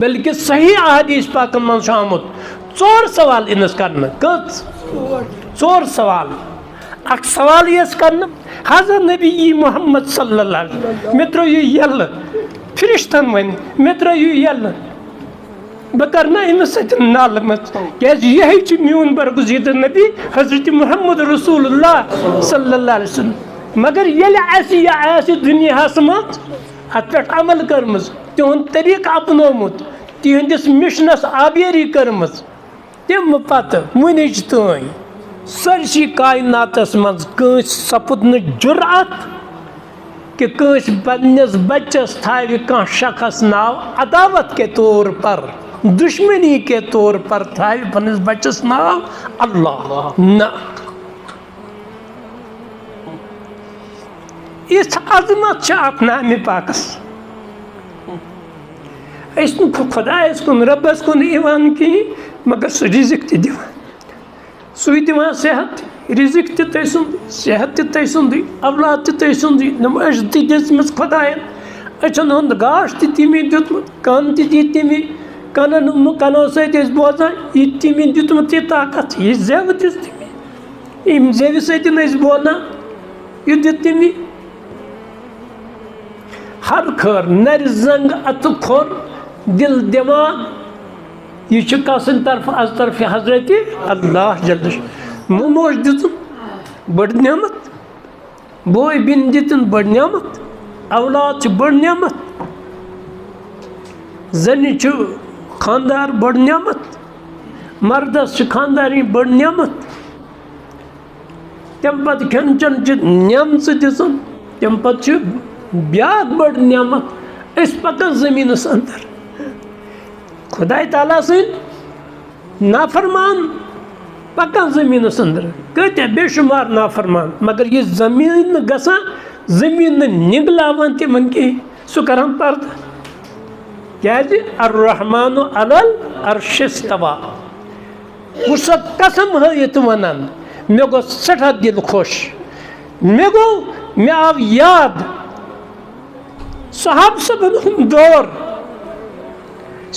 बल्कि सही अहादीस पाक मन आमुत 4 सवाल इनस करन कत 4 सवाल अख सवाल यस करन हज़रत नबी मोहम्मद सल्लल्लाहु अलैहि वसल्लम मे त्रो यल फरिश्तन वन मे त्रो यल बह करना अमिस नाल मत क्या यही मीन बरगुजीद नबी हज़रत मोहम्मद रसूलुल्लाह सल्लल्लाहु अलैहि वसल्लम मगर ये दुनिया मज अत पे अमल कर्म तिहुंद तरीक अपनोमुत तिहंदिस मिशनस आबेरी कर्म तम पत वुनिच तान सरसी कायनातस मज कंस सपुद न जुर्अत कि कंस पन्निस बच्चस थावे कह शख्स नाव अदावत के तौर पर दुश्मनी के तौर पर थावे पन्निस बच्चस नाव अल्लाह न इस अजमत नाम पाकस खुदायस कुन रबस कुन इवान कहीं मगर सह रिजिक दिवान सुई दिवान सेहत रिजिक ते सुंद सेहत ते सुंद औलाद ते सुंद नमज दिस खुदायन अचन हुंद गाश तमी दुतमुत कान तमी कनन कनो सत बोजान यह तमी दुतमुत यह ताकत यह जेव दिस तमी इम जेव सत बोना यह दित तमी हर खर नर जंग अत खोर दिल दिमाग यह कसन तरफ अज तरफ हजरत अल्लाह जल्द मोज दितुन बड़ नियमत बोय बिन दितुन बड़ नियमत औलाद बड़ नियमत जन खानदार बड़ नियमत मर्दस खानदारी बड़ नियमत तम पत खन चन नियमत दिसन तम पत ब्याह बड़ नियमत इस पकन जमीनस अंदर खुदाई ताला सद नाफरमान पकन जमीनस अंदर कत्या बेशुमार नाफरमान मगर ये जमीन गसा जमीन निगलावन तिमन कहीं सह करन पर्द क्या अर्रहमान अलल अर्श इस्तवा वह कसम हयत वनान मे गो सठा दिल खुश मे आव याद साहब सबन दौर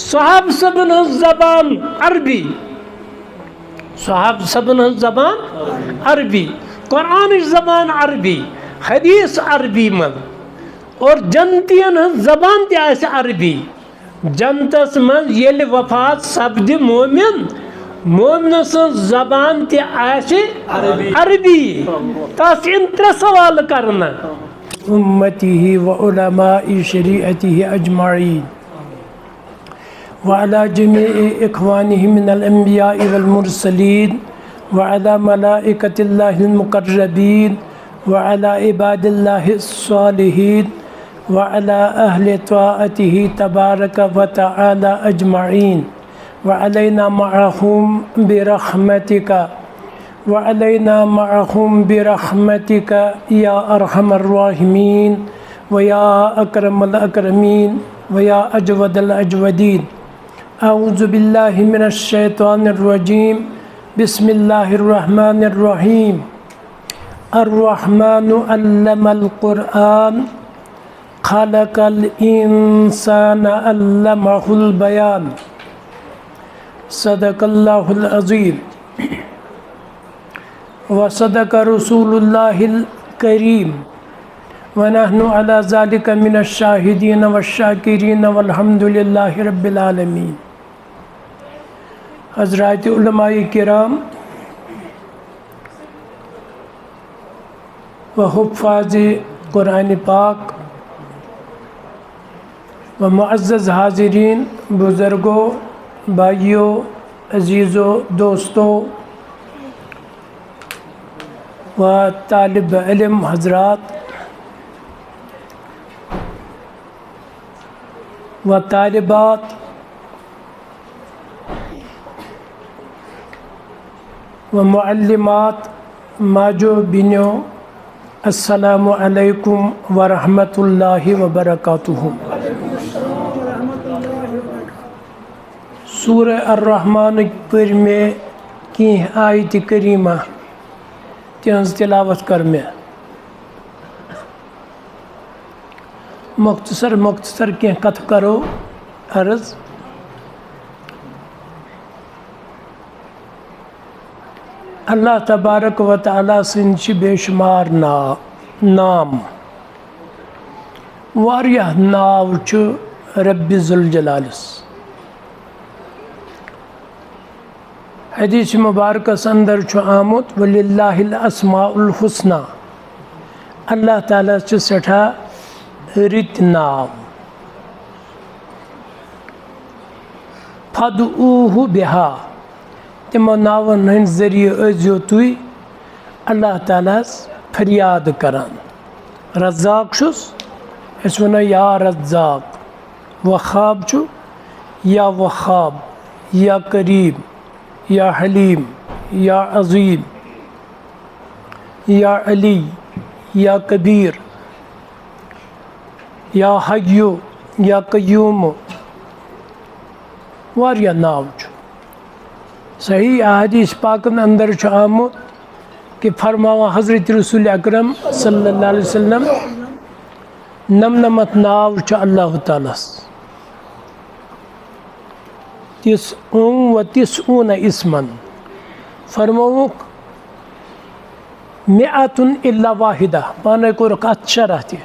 साहब सबन जबान अरबी साहब सबन जबान अरबी कुरान जबान अरबी हदीस अरबी मन और जनतियन जबान ते अरबी जनतस मन येल वफात सपद मोमिन मोमिन जबान ते अरबी तस इन 3 सवाल करना उम्मतिही व उलमाई शरीअतिही अजमाईन व अला जमीई इख्वानिही मिनल अंबियाई वल मुरसलीन व अला मलाइकतिल्लाहिल मुकर्रबीन व अला इबादिल्लाहिस सालिहीन व अला अहले ताअतिही तबारक व तआला अजमाईन व अलैना मअहुम बिरहमतिका वअलैना मअहुम बिरहमतिका या अरहमर राहिमीन व या अकरमल अकरमीन व या अजवदल अजवदीन अऊज़ु बिल्लाहि मिनश शैतानिर रजीम बिस्मिल्लाहिर रहमानिर रहीम अर्रहमानु अल्लमल कुरआन खलकल इंसान अल्लमहुल बयान सदकल्लाहुल अज़ीम व सदक रसूलुल्लाहिल करीम व नहनु अला ज़ालिका मिनश शाहिदीन व शाकिरीन वल्हम्दुलिल्लाहि रब्बिल आलमीन। हज़रात उलमाए किराम व हुफ़्फ़ाज़े कुरान पाक व मुअज़्ज़ज़ हाज़िरीन बुज़ुर्गों भाइयों अज़ीज़ों दोस्तों व तालिब इल्म हज़रात व तालिबात व मुअल्लिमात माजो बिनो अस्सलामु अलैकुम व रहमतुल्लाहि व बरकातुहू। सूरह अर्रहमान पर में की आयत करीमा तिहंज तिलावत कर में मुख्तसर मुख्तसर क्या कथ करो अर्ज अल्लाह तबारक व तआला सिंध बेशुमार नाम वारियाह नाव रब्बि ज़ुल जलालिस। हदीस मुबारकस अंदर आमुत वलिल्लाहिल अस्माउल हुस्ना, अल्लाह ताला सठा रित नाव, फदऊहु बिहा, तिमो नावन हंद जरिए अजो तुई अल्लाह ताला फरियाद करान। रज़्ज़ाक छुस अस वनो या रज़्ज़ाक, वखाब छु या वखाब, या करीम, या हलीम, या अज़ीम, या अली, या कबीर, या हय्यु, या कय्यूम, वारिया नाव छु। सही अहादीस पाकन अंदर आमुत कि फरमावा हज़रत रसूल अकरम सल्लल्लाहु अलैहि वसल्लम नमनमत नाव अल्लाह ताला व तिस्ऊन इस्मन, फरमावुक मिअतुन इल्ला वाहिदा, पाने को रकात शरह थी,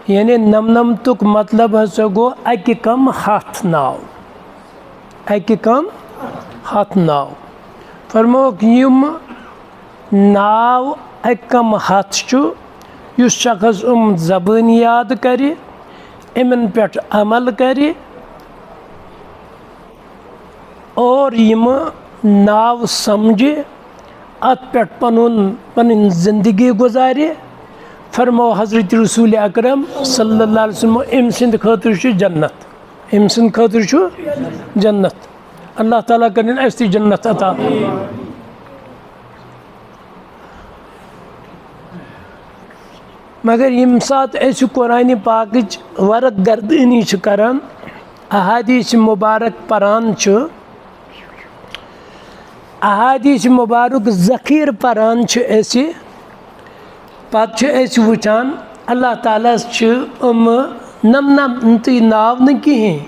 यानी नमनमतुक मतलब हसा गो अकि कम हाथ नाव, अकि कम हाथ नाव। फरमावुक यम नाव अकम हाथ छु, युस शख्स ज़बान याद करे, इमन पे अमल करे और यम नाव समझे, अत पे पन जिंदगी गुजारे। फरमाओ हज़रत रसूल अकरम सल्लल्लाहु अलैहि वसल्लम अम सिंद खतर छु जन्नत, अम सिंद खतर छु जन्नत। अल्लाह ताला करें अस जन्नत अता। मगर यम सात कुरान पाक वरक गर्दनी करान, अहादीस मुबारक परान, अहादीस मुबारक ज़ख़ीर परान, पत वुचान अल्लाह ताला नमनमत नाव न कहें,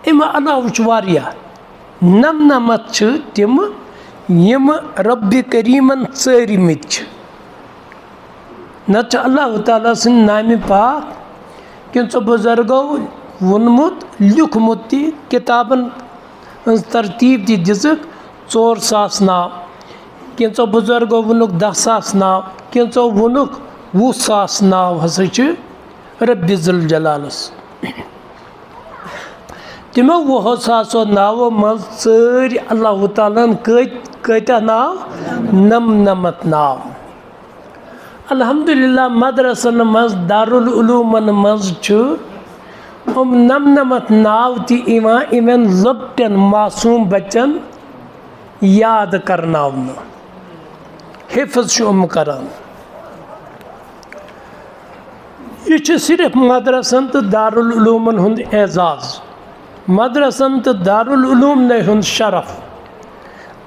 अम अलाव वारिया नमनमत तिम यम रब्बि करीमन चरिमित न अल्लाह ताला सं नाम पाक कि बुजुर्गो वोनमुत लिखमुत ती किताबन तरतीब ती दिजक 4,000 नाव, कैंचो बुजुर्गो वोनुक 10,000 नाव, कैंचो वोनुक 20,000 नाव हसा रब्बि ज़ुल जलालिस। तिमो 20,000 नावो मज सारी अल्लाह ताला कता नाव, नमनमत नाव। अल्हम्दुलिल्लाह मदरसन मज दारुल उलूमन मज नमनमत नाव ती इवन लुक्टन मासूम बच्चन याद करनावन, हिफ्ज़ करान। यह सिर्फ मदरसन तो दारुल उलूमन हुंद एजाज़, मदरसन तो दारुल उलूम ने हुंद शरफ,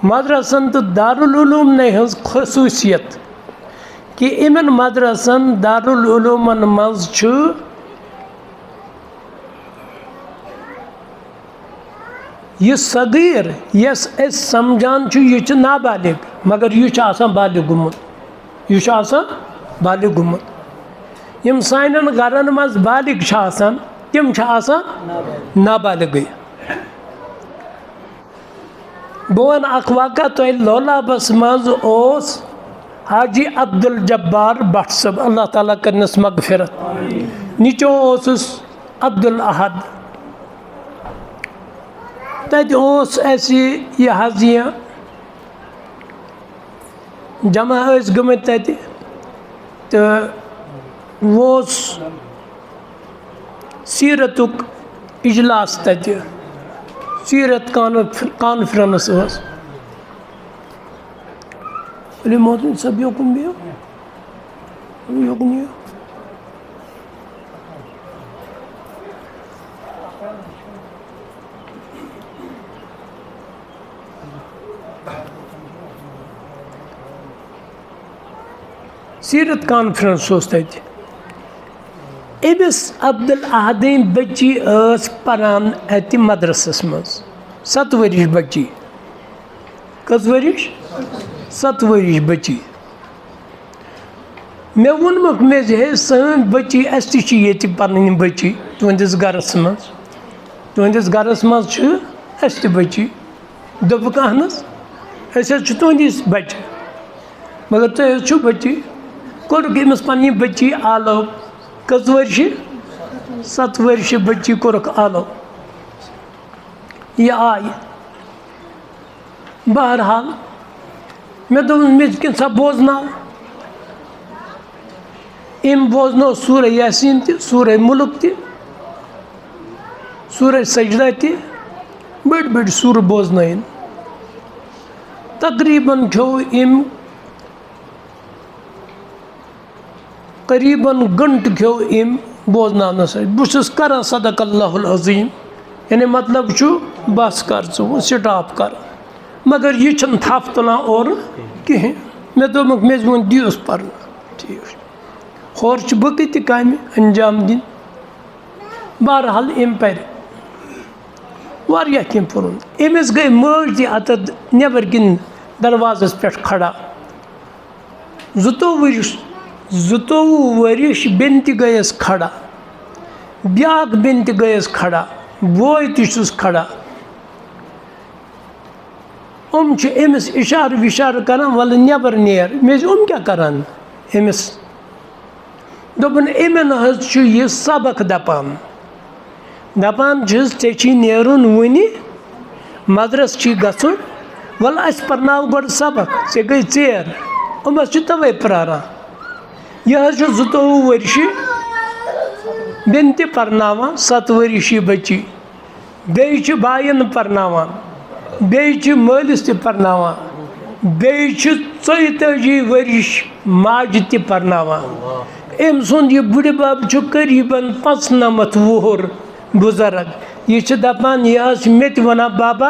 मदरसन तो दारुल उलूम ने हुंद खसूसियत कि इमन मदरसन दारुल उलूमन मज यह सगीर यस समझान यह नाबालिग, मगर यह बालिग गुमुत, यह बालिग गुमुत। यम सानन गरन मज बालिग तिम नाबालिग। बह अख वाक़ा तो लोलाबस मज ओस हाजी अब्दुल जब्बार भट्ट सब, अल्लाह ताला करनस मगफिरत। नीचो ओसुस अब्दुल अहद, तत ओस ऐसी यह जमा गमत तत तो वोस सीरतुक इजलास तत, सीरत कॉन्फ्रेंस ओस। मोहसिन सब योकुन भी योकुन सीरत कॉन्फ्रेंस तत। अमिस अब्दुल अहदन बच्ची परान अत मदरसस मज 7 वरिश बच्ची, कस वरिश 7 वरिश बच्ची मे वोनमुक मे हे सन बच्ची अस ये पन्न बच्ची तुंदिस गरस मज अस बच्ची दोपक अहन अस तुंदिस बच्चे मगर तुम बच्ची कोर्क अमिस पन्नी बच्ची आलो कस वर्ष 7 वर्ष बच्ची कोर्क आलो यह आय बहरहाल मे मे किन बोजना अम बोजनो सूर यासीन सूर मुल्क सूर सजदा बड़ बड़ सूर बोजन तकरीबन खो अम करीबन घंट खो अम बोजन बहुत कर सदक़ल्लाहुल अज़ीम यानी मतलब बस कर स्टॉप कर मगर यह थप तुलान और कहें मे दोमुक मे वो दियोस पर ठीक होर बक काम अंजाम दिन बहरहाल अम पर वारिया कह पुर अमिस गई मज अत नबर किन दरवाजस पे खड़ा 22 वरिश बेन तयस खड़ा ब्या बेन तयस खड़ा बोय तुस खड़ा अमिस इशार विशार कर वल नबर नेर मे क्या करान अमिस दोपन अमन यह सबक दपान चे नेरुन वुनि मदरस गुन वल अस पर्नाव गो सबक ऐ गई चेर तवे प्रारा यह 22 वर्ष बेन पर्नावान 7 वर्ष बच्ची बे बायन पर्नावान बे मालिस पर्नावान बे 34 वर्ष माज पर्नावान अम सुंद यह बुढ़ बब करीबन 95 वुहर बुजुर्ग यह दपान यह मे वन बाबा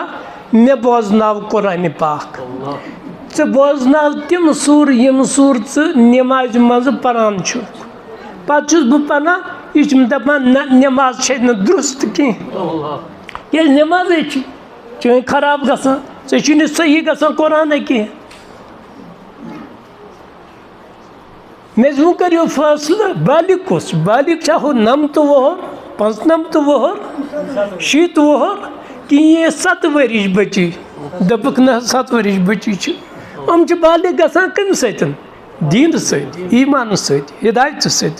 मे बोजनाव कुरान पाक े बोजनाव तम सूर यम सूर नमाज मज पान पे बह पाना यह दपान नमाज दुरुस्त कह नमाज चे खराब गसान ऐ सही गसान कुरान कह मे वो करो फैसला बालिक कुस बालिक चाहो 9 वुहर 95 वुहर 7 वुहर कि ये 7 वरिश बच्ची दपक न 7 वरिश बच्ची हम बालिक गसान कम सतन दीन सत ईमान सत हिदायत सत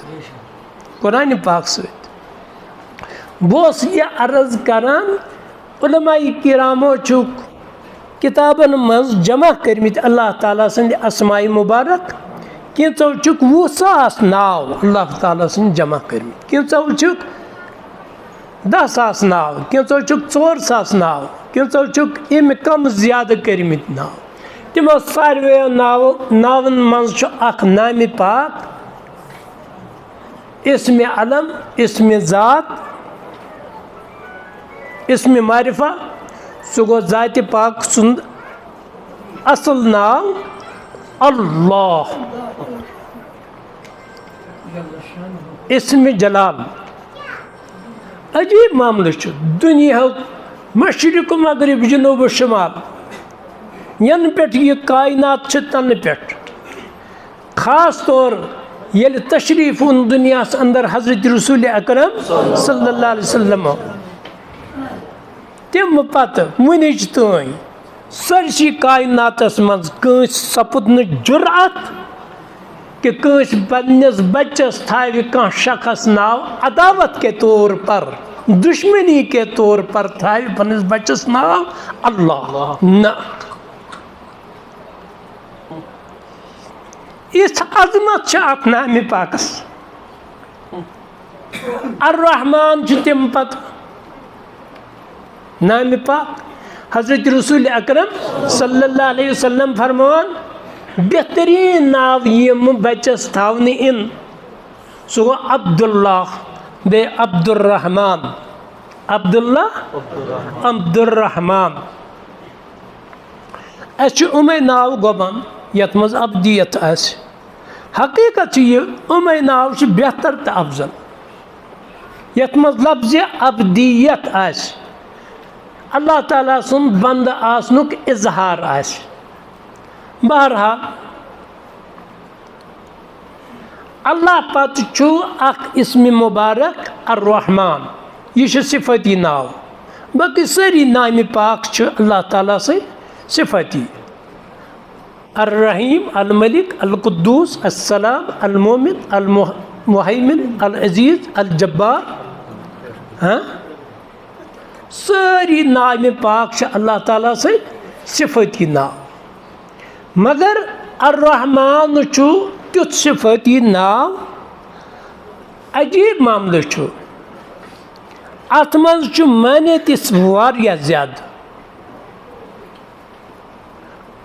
कुरान पाक सत बस यह अर्ज करान उलमाए किरामो किताबन मज जमा करमित अल्लाह ताला सद अस्माए मुबारक कैचो 20,000 नाव अल्लाह ताला सद जमा करमित कैचो 10,000 नाव कैचो 4,000 नाव कैचो अम कम ज्यादा करमित नाव तमो सारवेयो नावन मज नाम पाक इस्म अलम इस्म ज़ात इस्म मारिफा सह गो ज़ात पाक सुंद असल नाव अल्लाह इस्म जलाल अजीब मामल दुनिया मशरिक मगरिब जनूब शुमाल यन पे यह कायनात तन पे खास तौर ये तशरीफ उन दुनिया अंदर हजरत रसूल अकरम सल्लल्लाहु अलैहि वसल्लम तम पत वनिच तन सरसी कायनातस मज सपुद न जुर्अत कि कंस पन्नस बच्चस थावे कह शख्स नाव अदावत के तौर पर दुश्मनी के तौर पर थावे पन्नस बच्चस नाव अल्लाह न इस अजमत अत नाम पाकस अर्रहमान तम पत नाम पाक हजरत रसूल अकरम सल्लल्लाहु अलैहि वसल्लम फरमान बेहतरीन नाव यम बच्चस थावन इन सो गो अब्दुल्लाह बे अब्दुर्रहमान अब्दुल्लाह अब्दुर्रहमान अस उमे नाव गोबन यत मज अब्दियत आस हकीकत यह उमे नाव बेहतर तो अफजल यत मज लफ्ज़ अब्दियत आस अल्लाह ताला सुन बंद आसनुक इजहार आस बहरहाल अल्लाह पत छु अख इस्म मुबारक अर्रहमान, यह सिफती नाव। बाकी सारी नाम पाक छु अल्लाह ताला से सिफती। अर्रहीम, अल मलिक, अल कुद्दूस, अस्सलाम, अल मोमिन, अल मुहैमिन, अल अजीज, अल जब्बार। हाँ, सारी नाम पाक छु अल्लाह ताला से सिफती नाव। मगर अर्रहमान छु तुथ सिफती नाव, अजीब मामले छु। अत मज छु माने तिस वारिया ज्यादा।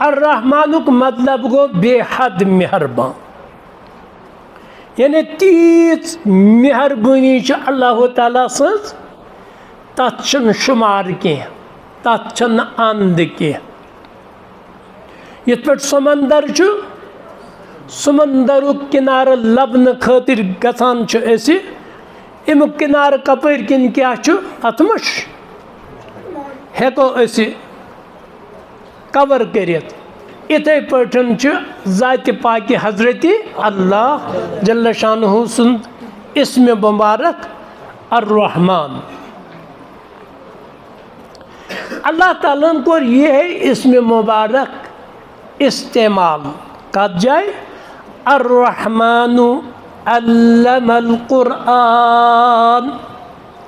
अर्रहमानुक मतलब गो बेहद मेहरबान, यानी तीज मेहरबानी छु अल्लाह ताला सज, तथ छन शुमार के, तथ छन अंद के। यथ पे समंदर छु, समंदर किनार लबन खातिर गसान छु ऐसे, इम किनार कपर किन क्या छु अत मश हेको ऐसे कवर करित। इथे पठन छु जाति पाकि हजरत अल्लाह जल्ल शानुहु सुंद इस्म मुबारक अर्रहमान। अल्लाह ताला को ये है इस्म मुबारक इस्तेमाल कर जाए। अर्रहमानु अल्लमल कुरान,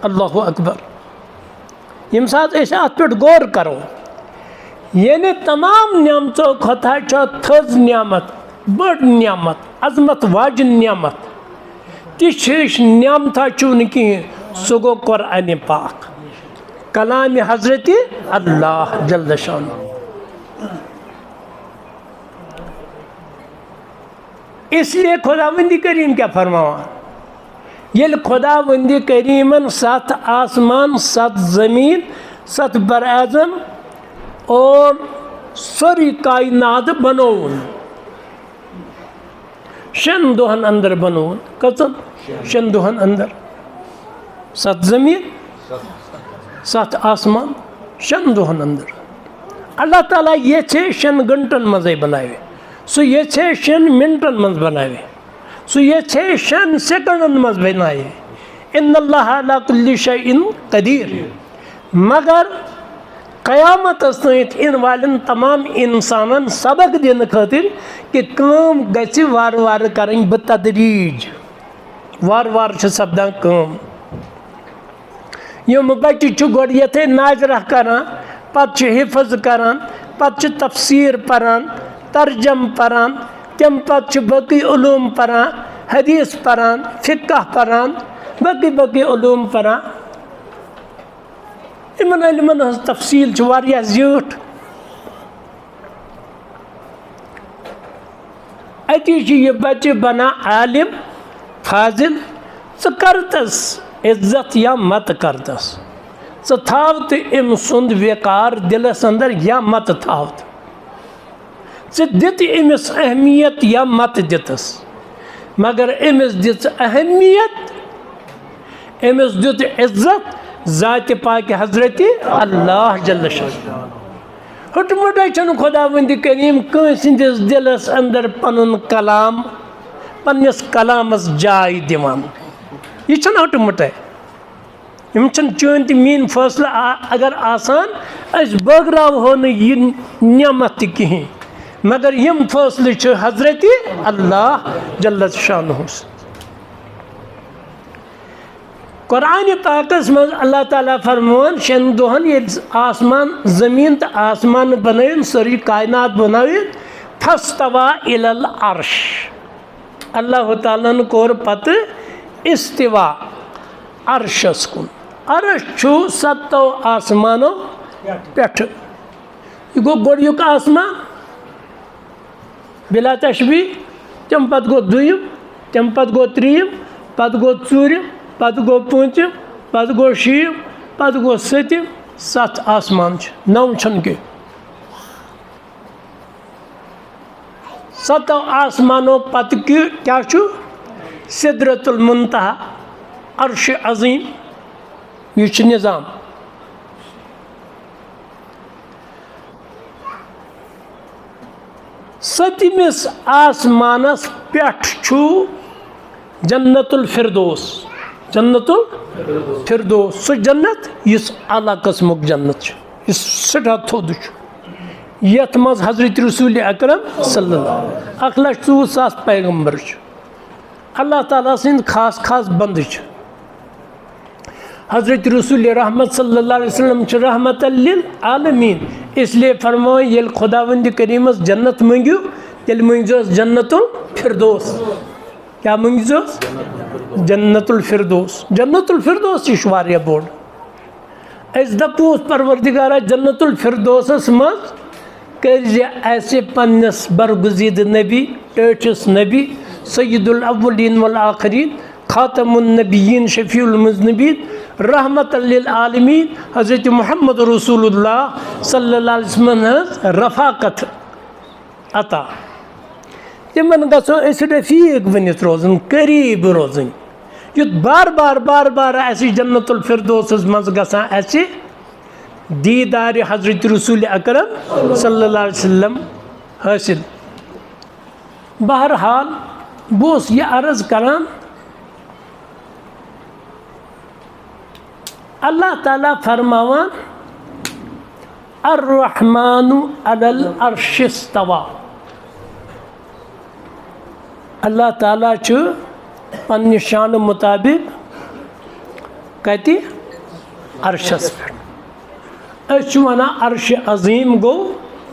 अल्लाहु अकबर। यम साथ ऐसे अत पे गौर करो, यानी तमाम नियामतों खता थज नियामत, बड़ नियामत, अजमत वाज नियामत, तिश नियामता चुन कि सो गो कुरान पाक, कलाम हजरत अल्लाह जल्ल शान। इसलिए खुदावंदी करीम क्या फरमावा, ये खुदावंदी करीमन 7 आसमान 7 ज़मीन 7 बरआज़म और सारी कायनात बनोन, 6 दोहन अंदर बनोन। कसन 6 दोहन अंदर 7 ज़मीन 7 आसमान 6 दोहन अंदर। अल्लाह ताला ये 6 घंटन मज़े बनाए, सो ये 6 मिनटन मज बनाए, सो ये 6 सेकंडन मज बनाए। इन्नल्लाह अला कुल्लि शैइन कदीर। मगर क़यामत सहित इन वालन तमाम इंसानन सबक दिन खातिर कि काम गछि वार वार करनी बतदरीज, वार वार छ सपदान काम। यम बच्चे छु गोड यथे नाजरा करान, पत छु हिफज करान, पत छु तफसीर परान, तर्जम परान, तम पत बकी उलूम परान, हदीस परान, फिक़ह परान, बकी बकी उलूम परान। इमन इल्मन हज तफसील छु वारिया ज़्यूठ। अति छु ये बच्चे बना आलिम फाजिल, स करतस इज्जत या मत करतस, स थावत इम सुंद वेकार दिलस अंदर या मत थावत, दित अमिस अहमियत या मत दितस। मगर अमिस दित अहमियत, अमिस दित इज्जत जात पाक हजरत अल्लाह जल्ल शान। हटमुट खुदावंदी करीम कंसिंदिस दिलस अंदर पनुन कलाम, पन्निस कलामस जाय दिवान। यह छन हटमुट, यम छन चोन त मीन फैसला अगर आसान अस बगराव हो न यह नियमत कहीं, मगर यम फैसले हजरत अल्लाह जल्ल शानुहुस। कुरान पाकस मज अल्लाह ताला फरमान 6 दोहन ये आसमान ज़मीन तो आसमान बनाइन, सारी कायनात बनाइन। फस्तवा इलल अर्श, अल्लाह ताला न कोर पत इस्तिवा अर्शस कुन। अर्श छु 7 आसमानों पेठ। यह गो गोड़युक आसमान बिला तशबी, तम पत गो दुयम, तम पत गो त्रीम, पत गो चूरम, पत गो पूंचम, पत गो शीम, पत गो सतम। 7 आसमान 9 छन के। 7 आसमानों पत क्या छु सिदरतुल मुंतहा, अर्श अज़ीम, यह निज़ाम। सतमिस आसमानस पेठ छु जन्नतुल फिरदौस, जन्नतुल फिरदौस सो जन्नत इस आला कस्मुक जन्नत इस सठा थोद यथ मज हजरत रसूल अकरम सल्लल्लाहु 1,04,000 पैगम्बर अल्लाह ताला सिंद खास खास बंद हजरत रसूल रहमत सल्लल्लाहु अलैहि वसल्लम रहमत लिल आलमीन, इसलिए फरमाओ ये खुदावंद करीमस जन्नत मंगियो तेल मंगजोस जन्नतुल फिरदौस। क्या मंगजोस? जन्नतुल फिरदौस। जन्नतुल फिरदौस यह वारिया बोड़ अस दपोस परवरदिगारा जन्नतुल फिरदौसस मज कर ऐसे पन्नस बरगुजीद नबी टच नबी सय्यदुल अव्वलीन वल आखिरीन खातमुन नबिय्यीन शफीउल मुज़निबीन रहमत लिल आलमीन हज़रत मुहम्मद रसूलुल्लाह सल्लल्लाहु अलैहि वसल्लम रफ़ाकत अता तिमन गो रफ़ीक बनित रोजन करीब रोजन युत बार बार बार बार जन्नतुल फिरदौसस मज गसान दीदार हजरत रसूल अकरम सल्लल्लाहु अलैहि वसल्लम हासिल। बहरहाल बोस ये अर्ज करान अल्लाह ताला फरमावान अर्रहमानु अलल अर्श इस्तवा। अल्लाह ताला च पन्ने शान मुताबिक कति अर्शस पे वन अर्श अजीम गो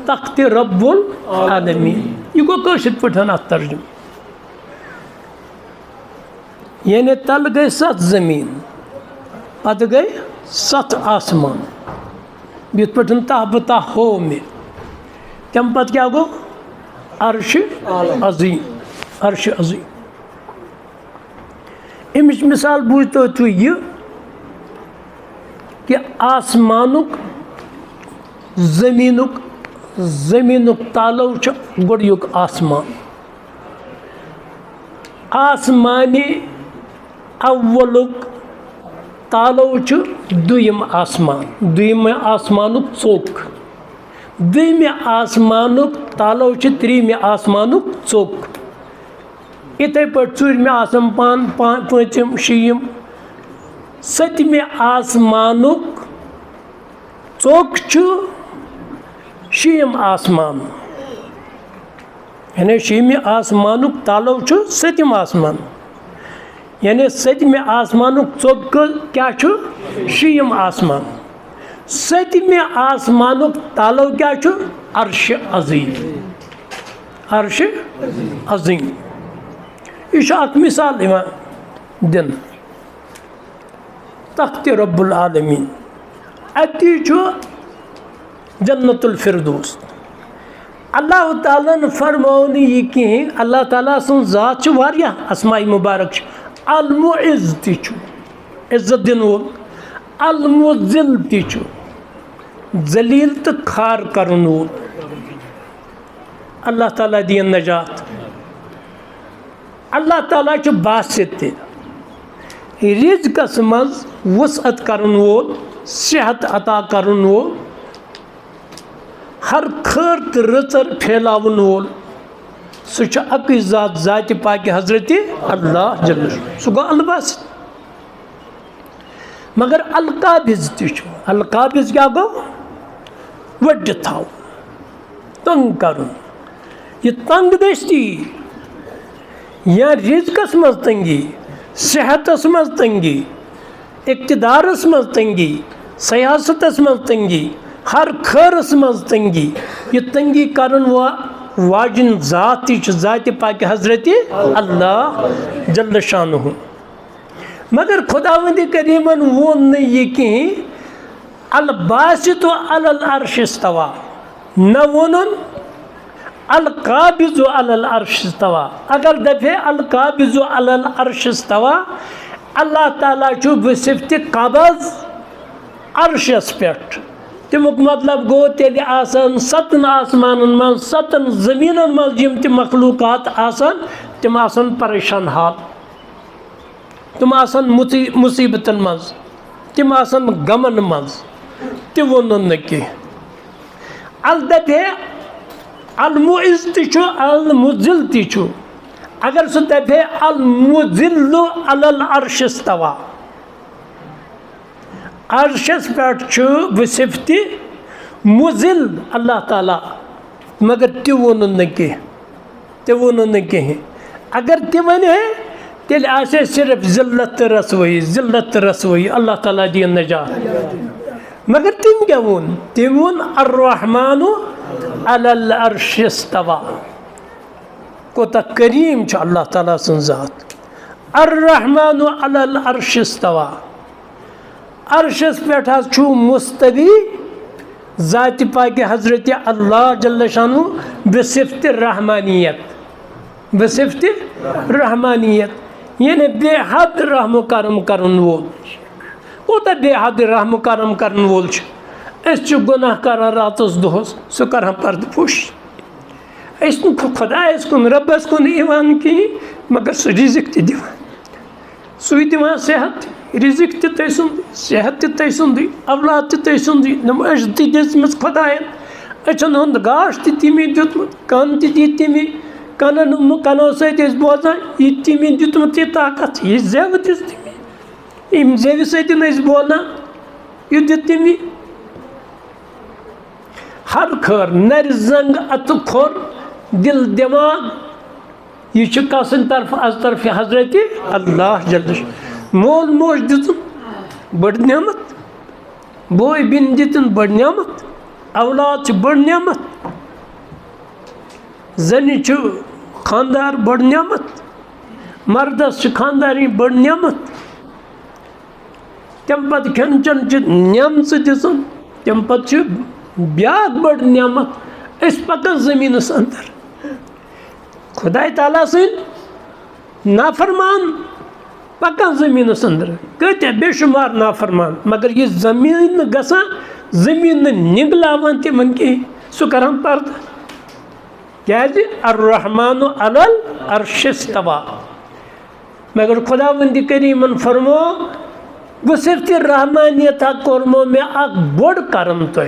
तख्त रब्बुल आलमीन यह गो कशित पे अत तर्जुम यानी तल गई 7 ज़मीन पत गई 7 आसमान यथ पे तह बता हो मे तम पत क्या गो अर्श अजीम, अर्श अजीम। अमिच मिसाल बूझतो तु यह कि आसमानुक ज़मीनुक ज़मीनुक तालो गुड़युक आसमान आसमानी अव्वलुक तालो दुयम आसमान दुयम आसमानुक चौक दुयम आसमानुक तालो 3 आसमानुक चौक इथे पे 4 आसमान 5 6 7 आसमानुक चौक 6 आसमान यानी 6 आसमानुक तालो 7 आसमान यानी 7 आसमानुक चौक क्या 6 आसमान 7 आसमानुक तालो क्या अर्श अजीम, अर्श अजीम। यह मिसाल दिन तख्त रब्बुल आलमीन अति जन्नतुल फिरदौस। अल्लाह ताला ने फरमाओ यह कहीं अल्लाह ताला सुन ज़ात वारियाह अस्माई मुबारक अल मुइज़्ज़ ति इज्जत दिन वोल अल मुज़िल ति जलील तो खार करन वोल अल्लाह ताला दियन नजात। अल्लाह ताला बासित रिज़्क़स मज वसअत करन वोल सेहत अता करन वोल हर खैर तो रचर फैलावन वोल सह अक ज़ात ज़ात पाक हजरत अल्लाह जल सह गो अलबासित। मगर अलकाबिज़ अलकाबिज़ क्या गो वड थाव तंग कर यह तंग दस्ती या रिज़्क़स मज तंगी सेहतस मज तंगी इक़्तिदारस मज तंगी सियासतस मज तंगी हर खैरस मज तंगी यह तंगी करन वाजिन ज़ात ज़ात पाक हजरत अल्लाह जल्ल शानुहु। मगर खुदावंद करीमन वोन न यह कहीं अल बासित अलल अर्श इस्तवा न वोनुन अल काबिज़ अलल अर्श इस्तवा। अगर दफे अल काबिज़ अलल अर्श इस्तवा अल्लाह ताला बसिफ्त कबज़ अर्शस पे तमुक मतलब गो तेल आसान 7 आसमान मज 7 ज़मीन मज यम त मखलूक़ात आसान तम आसान परेशान हाल तम आसान मुसीबतन मज तम आसान गमन मज त वोन न कह अलबत्ते अल-मुइज़्ज़ तिछु अल-मुज़िल तिछु अगर सु दफे अल-मुज़िल्लु अलल अर्श इस्तवा अर्शस पे वसिफ़ति मुज़िल अल्लाह ताला मगर त्यो वोन कहीं अगर ते वन तेल आसे सिर्फ जिल्लत रसवई अल्लाह ताला दी नजात मगर तिम क्या वोन अर्रहमानु अलल अर्श इस्तवा कोता करीम छ अल्लाह ताला सुन जात अर्रहमानु अलल अर्श इस्तवा अर्शस पे मुस्तवी ज़ात पाक हज़रत अल्लाह जल्ल शानु बसिफ़त रहमानियत यानी बेहद रहम करम करन वोल कोता बेहद रहम करम करन वोल गुनाह कर रातस दोहस सह कर पर्द पुश खुदायस कुन रब्बस कुन इवान कहीं मगर सह रिज़िक त दिवान सु दिवान सेहत रिज़िक त तै सुंद सेहत त तै सुंद औलाद त तै सुंद नम अश त दिसमस खुदायन अचन हुंद गाश त तिमी दितमुत कान त दी तिमी कनो सत बोजान यह तिमी दितमुत यह ताकत यह जेव दिस तिमी इम जेव सत बोलान यह दित तिमी हर खर नर जंग अत खोर दिल दिमाग यह कसन तरफ अज तरफ हजरत अल्लाह जल्ल मोल मोज दितुन बड़ नियमत बोय बिन दितुन बड़ नियमत औलाद बड़ नियमत जनि खानदार बड़ नियमत मर्दस खानदारी बड़ नियमत तम पत खन चन नियमत दितुन तम पत ब्याक बड़ नियमत इस पकन जमीनस अंदर खुदा ताला सिन नाफरमान पकन जमीनस अंदर कत बेशुमार नाफरमान मगर यह जमीन गसा जमीन निगलावन तिमन कहीं सह कर पर्द क्या अर्रहमानु अलल अर्श इस्तवा मगर खुदावंद करीमन फरमो वसिफ़त रहमानियत कोरमो में अक बोड़ करम तो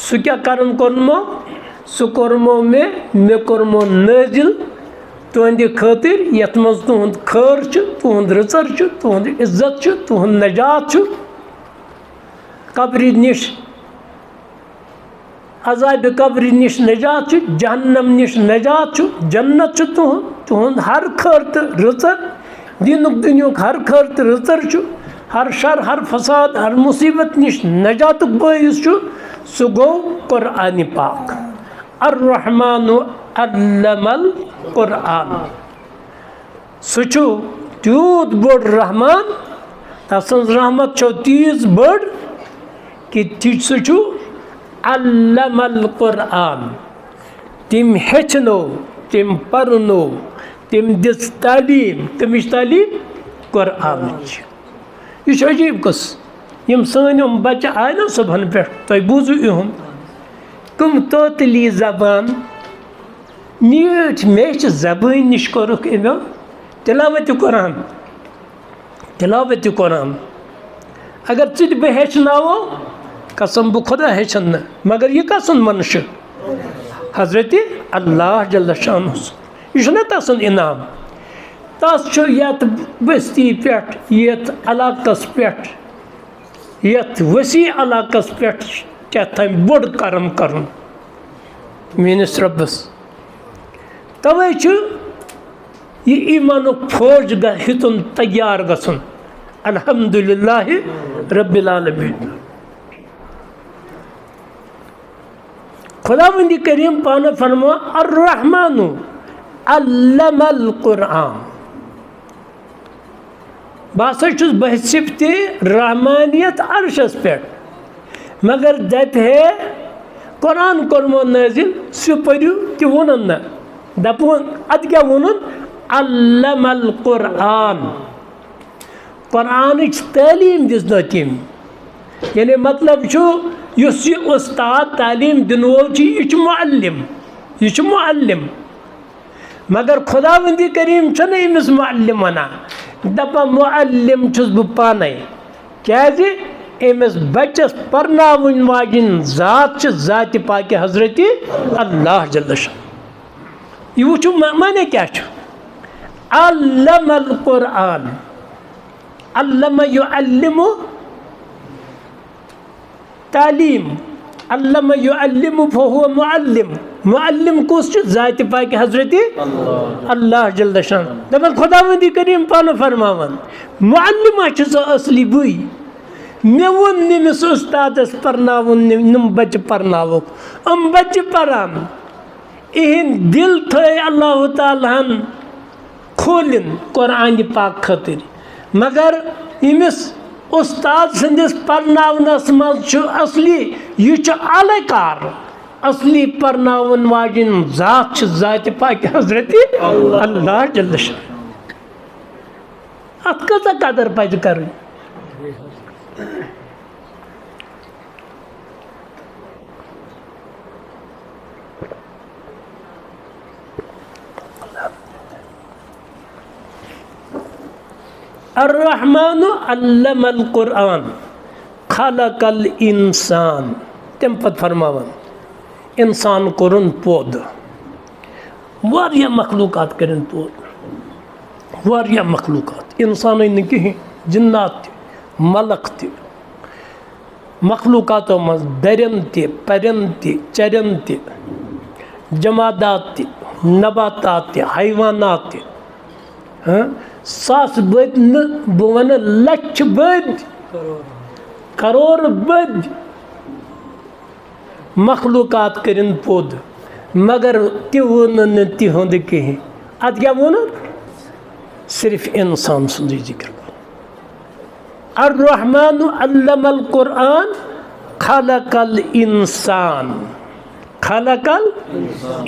सह क्या करम कोरमो सह कोरमो मे कोरमो नाजिल तुहंद खातिर यथ मज तुहंद खैर तुहंद रचर तुहंद इज्जत तुहंद नजात कब्र निश अजाब कब्र निश नजात जहन्नम निश नजात जन्नत तुहंद हर खैर तो रचर दीनुक दुनियुक हर खैर तो रचर हर शर हर फसाद हर मुसीबत निश नजात बायस सह गो कुरान पाक अर्रहमानु अल्लमल कुरान सह तूत बोड़ रहमान तसन रहमत छो तीज बड़ कि सह अल्लमल कुरान तिम हेचनो तिम परनो तिम दिस तालीम तमिश तालीम कुरान यह अजीब कस यम सन बच्चे आए ना सुबहन पे तुम बूझू इहुन कम तोतली जबान मीठ मेच जबान निश कोरुक इमो तिलावत कुरान अगर तुझ बह हेचनावो कसम बह खुदा हेचन मगर यह कसन मनुष्य हजरत अल्लाह जल्ल शानुस यह तसन इनाम तस यत बस्ती पे यत इलाकस पे यत वसी इलाकस पे क्या तम बोड़ करम कर मेनिस रब्बस तवे यह ईमानुक फौज हितुन तैयार गसन अल्हम्दुलिल्लाह रब्बिल आलमीन खुदावंद करीम पान फरमा अर्रहमानु अल्लमल कुरान बस बसिफ़त रहमानियत अर्शस पे मगर दप है कुरान कोरमो नाजिल सह परू कि वोन न दपुन अद क्या वोन अल्लमल कुरान कुरान तालीम दिस तम यानी मतलब युस यह उस्ताद तालीम दिन वोल यह मुअल्लिम मगर खुदावंद करीम अमिस मुअल्लिम वनान दपा मुअल्लिम छुस बह पाने क्या एमस बच्चस परनावन वाजिन जात जात पाक हजरत अल्लाह जल्ल शान। यह वो माने क्या अल्लमल कुरान अल्लम युअल्लिमु तालीम अल्लम युअल्लिमु फहुव मुअल्लिम मुअल्लिम कुछ जात पाक हजरत अल्लाह जल्ल शान। दपन खुदावंदी करीम पान फरमावन मुअल्लिम असली बुई मे वो नमिस उस्तादस परनावन नम बच्चे परनावुक बच्चे परान इहन दिल थे अल्लाह तालाहन खोलिन कुरान पाक खतिर मगर इमिस उस्ताद संदिस परनावनस मज असली यह अलकार असली परनावन वाजिन जात पाक हजरत अल्लाह जल्ल शान। अत कता कदर पज कर अर्रहमान अल्लमल कुरान खलकल इंसान तम पत फरमावन इंसान कोरन पौध वारिया मखलूकात करन पौध वारिया मखलूकात इंसान न कहीं जिन्नात मलक त मखलूकातों मज दरन त परन त चरन त जमादात त नबातात त हैवानात त सास बद न बह वन लक्ष बद करोड़ बद मखलूकात करिन पौध मगर वन तिहद कहीं अत क्या वो सिर्फ इंसान सुंद जिक्र अर्रहमान अल्लमल कुरान खलकल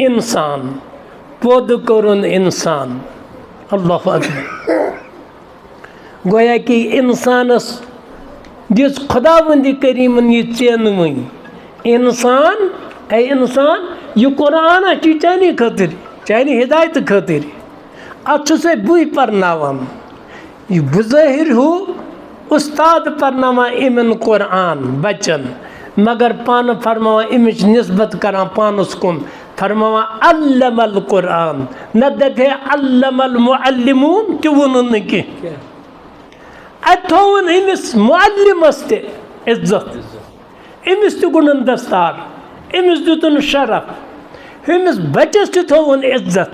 इंसान पौध कोरुन इंसान। अल्लाह अकबर गोया कि इंसानस दिस खुदावंदी करीमन यह चेन वन इंसान इंसान यह कुरान चाने खतर चाने हिदायत खतर अत बुई परनावान यह बुज़ाहिर हो उस्ताद परनावा इमन कुरान बच्चन मगर पान फरमावा इमिच निस्बत करान पानस कुन फरमावा अल्लमल कुरान न दे अल्लमल मुअल्लिमून कि वन कि अथोवन इमिस मुअल्लिमस ते इज्जत इमिस ते गुणन दस्तार इमिस दुतन शरफ इमिस बच्चस ते थोवन इज्जत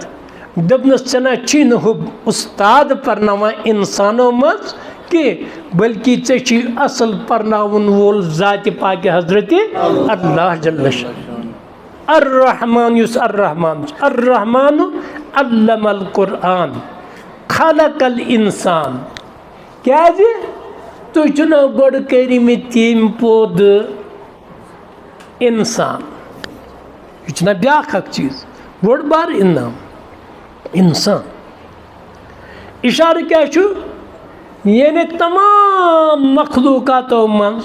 दबनस चना चीन हुब उस्ताद परनावा इंसानों मज कि बल्कि चे असल परनावन वोल जात पाक हजरत अल्लाह जल्ल शान। अर्रहमान युस अर्रहमान अल्लमल कुरान खलकल इंसान क्या तु गोड़ करिम तम पौध इंसान यह ब्या चीज बोड़ बार इनाम इंसान इशार क्या यानी तमाम मखलूकातों मज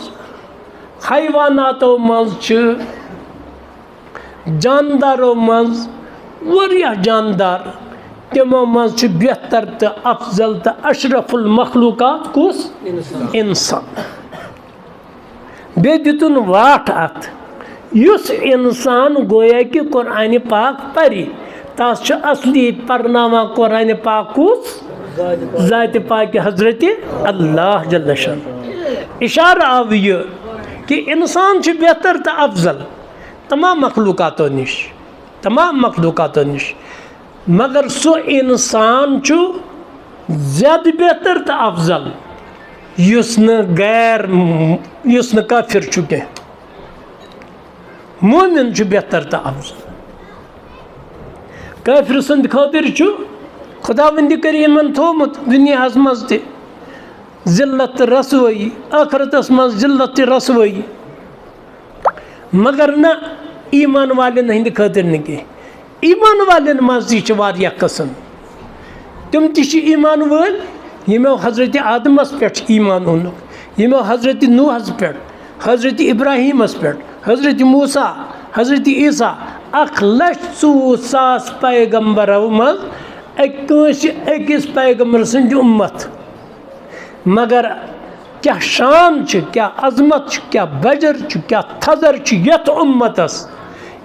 हैवानातों मज जानदारों मज वरिया जानदार तमो मज बेहतर तो अफजल तो अशरफुल मखलूकात कुस इंसान बे दितुन वाट अत युस इंसान गोया कि कुरान पाक परी तस असली परनामा कुरान पाक कुस जात पाक हजरत अल्लाह जल्ल शान। इशारा आव यह कि इंसान बेहतर तो अफजल तमाम मखलूकातों निश मगर सो इंसान ज्यादा बेहतर तो अफजल युस न गैर युस न काफिर कह मोमिन बेहतर तो अफजल काफिर संद खातिर खुदावंदी करीमन थोमुत दुनिया मज ते जिल्लत रसवई आखरतस मज जिल्लत रसवई मगर न ईमान वालन हंद खातिर न कह ईमान वालन मज वारिया कस्म तम ईमान वल यमो हजरत आदमस पे ईमान ओनुक यमो हजरत नूहस पे हजरत इब्राहिमस पे हजरत मूसा हजरत ईसा 1,40,000 पैगम्बरों मज अकिस पैगम्बर सद उम्मत मगर क्या शान क्या अजमत क्या बजर क्या थजर यथ उम्मतस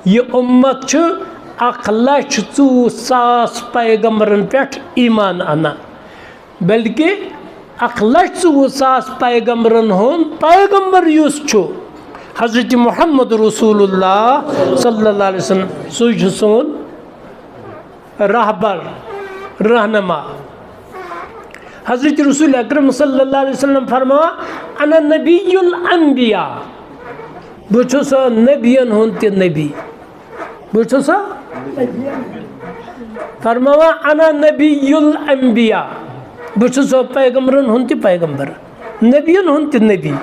ये उम्मत 1,04,000 पैगम्बरन पे ईमान आना बल्कि 1,04,000 पैगम्बरन हुन पैगम्बर युस हज़रत मुहम्मद रसूलुल्लाह सल्लल्लाहु अलैहि वसल्लम सुज सोन रहबर रहनमा हज़रत रसूल अकरम सल्लल्लाहु अलैहि वसल्लम फरमा अना नबीयुल अंबिया बुछुस नबियन हुन ते नबी बुछुस फरमावा अना नबीयुल अंबिया बुछुस पैगम्बरन हुन ते पैगम्बर नबियन हुन ते नबी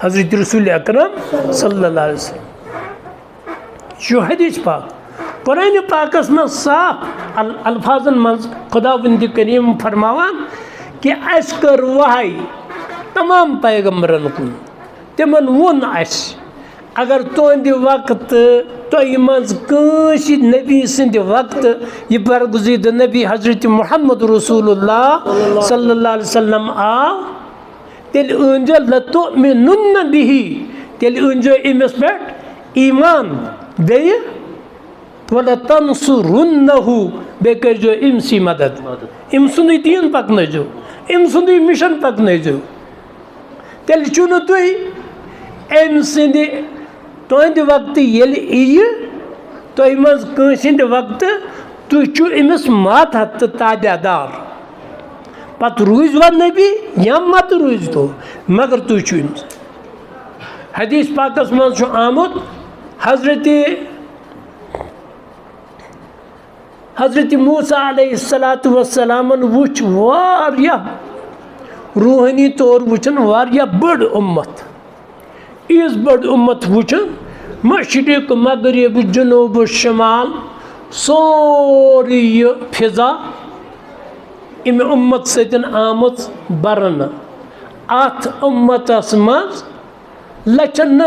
हज़रत रसूल अकरम सल्लल्लाहु अलैहि वसल्लम जो हदीस पाक कुरान पाकस में साफ अल्फाजन मज खुदावंद करीम फरमावान कि अस कर वहाय तमाम पैगम्बरन कुन तिमन वोन अस अगर तुंद वक्त तुह मज कंस नबी सद वक्त यह बरगुज़ीद नबी हज़रत मुहम्मद रसूलुल्लाह सल्लल्लाहु अलैहि वसल्लम आव तेल अंजो लतुमिनुन्न बिही तेल अंजो इमस पे ईमान बे वलतंसुरुन्नहु बे करजो इमसी मदद इम सुंद दीन पकनजो इम सुंद मिशन पकनजो तेल चुनो तुई एम सिंद तुंद वक्त येल इय तुह मज कंसिंद वक्त तुह छु इमस मातहत ताबेदार पत रूज व नबी या मत रूज तो मगर तुह छु इमस हदीस पाकस मज आमुत हज़रत मूसा अलैहिस्सलातु वस्सलामन वुच वारिया रूहानी तौर वुचन वारिया बड़ उम्मत इस बड़ उम्मत वुचन मशरिक मगरिब जुनूब शमाल सोरी फिजा इम उम्मत सतन आमुत बरन अथ उम्मतस मज लचन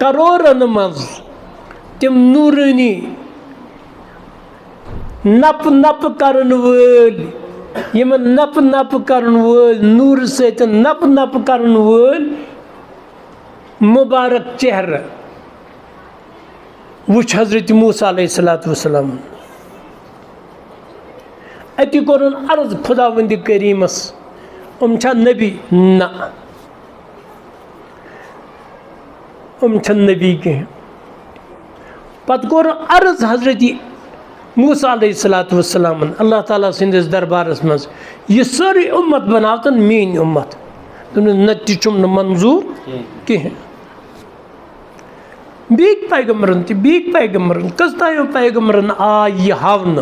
करोरन मज तिम नूरानी नप नप करन वल यमन नप नप करन वल नूर सतन नप नप करन वल मुबारक चेहरा वुच हज़रत मूसा अलैहिस्सलातु वस्सलाम अति कोरन अर्ज खुदावंद करीमस छा नबी ना छा नबी कह पत कोर अर्ज हज़रत मूसा अलैहिस्सलातु वस्सलाम अल्लाह ताला सिंदिस दरबारस मज यह सारी उम्मत बनातन मीन उम्मत नति चुम न मंजूर कहें बीक पैगम्बरन बीक पैगम्बरन कस्तायो पैगम्बरन आ यह हावन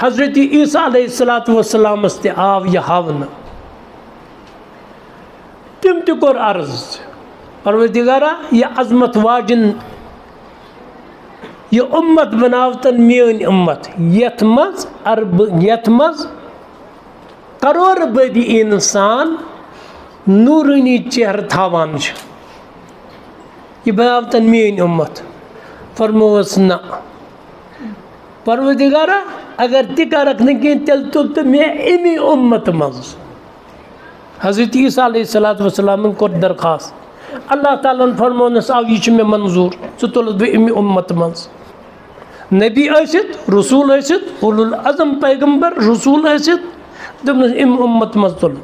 हज़रत ईसा अलैहिस्सलातु वस्सलाम ते आव यह हावन तिम ते कोर अर्ज परवरदिगारा यह अजमत वाजिन यह उम्मत बनावतन मेन उम्मत यथ मज करोड़ बदी इंसान नूरानी चेहर थावान यह बनावतन मेन उम्मत फरमोस न परवरदिगारा अगर तिकारक न कह तेल तुल तो मे अमी उम्मत मज हज़रत ईसा अलैहिस्सलातु वस्सलाम कोर दरखास्त अल्लाह ताला फरमोनस आव यह मे मंजूर सह तुल बह अमी उम्मत मज नबी आसित रसूल आसित उलुल अज़म पैगम्बर रसूल आसित दपनस अम उम्मत मज तुल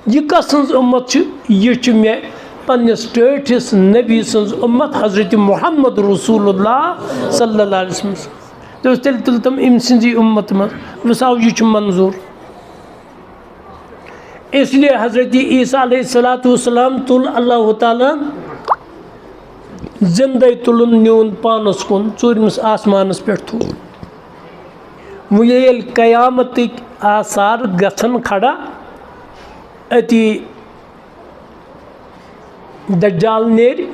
यह कस उम्मत यह मे पन्निस टेठिस नबी सज उम्मत हज़रत मुहम्मद रसूलुल्लाह सल्लल्लाहु अलैहि वसल्लम तेल तुल तम अम सजी उम्मत मज वस आव यह मंजूर इसलिए हज़रत ईसा अलैहिस्सलातु वस्सलाम तुल अल्लाह ताला जिंद तुलन न्यून पानस कुन चूरमिस आसमानस पे थू ये कयामत आसार गन खड़ा अति दज्जाल नेर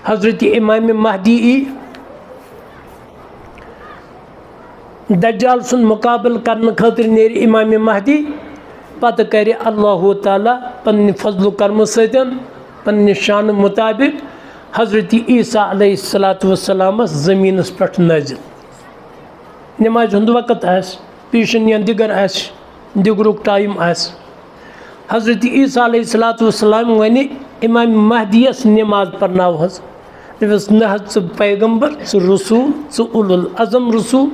हज़रत इमाम महदी दज्जाल सुन मुकाबल करने खातिर नेर इमाम महदी पत कर अल्लाह ताला पन्ने फजल कर्म सतन पन्ने शान मुताबिक हज़रत ईसा अलैहिस्सलातु वस्सलाम ज़मीन पे नाजिल नमाज हुंद वक़्त आस पीशन या दिगर आस दिगरुक टाइम आस हज़रत ईसा अलैहिस्सलाम वने इमाम महदियस नमाज परनाव हज दस न च पैगम्बर च रसूल च उलुल अज़म रसूल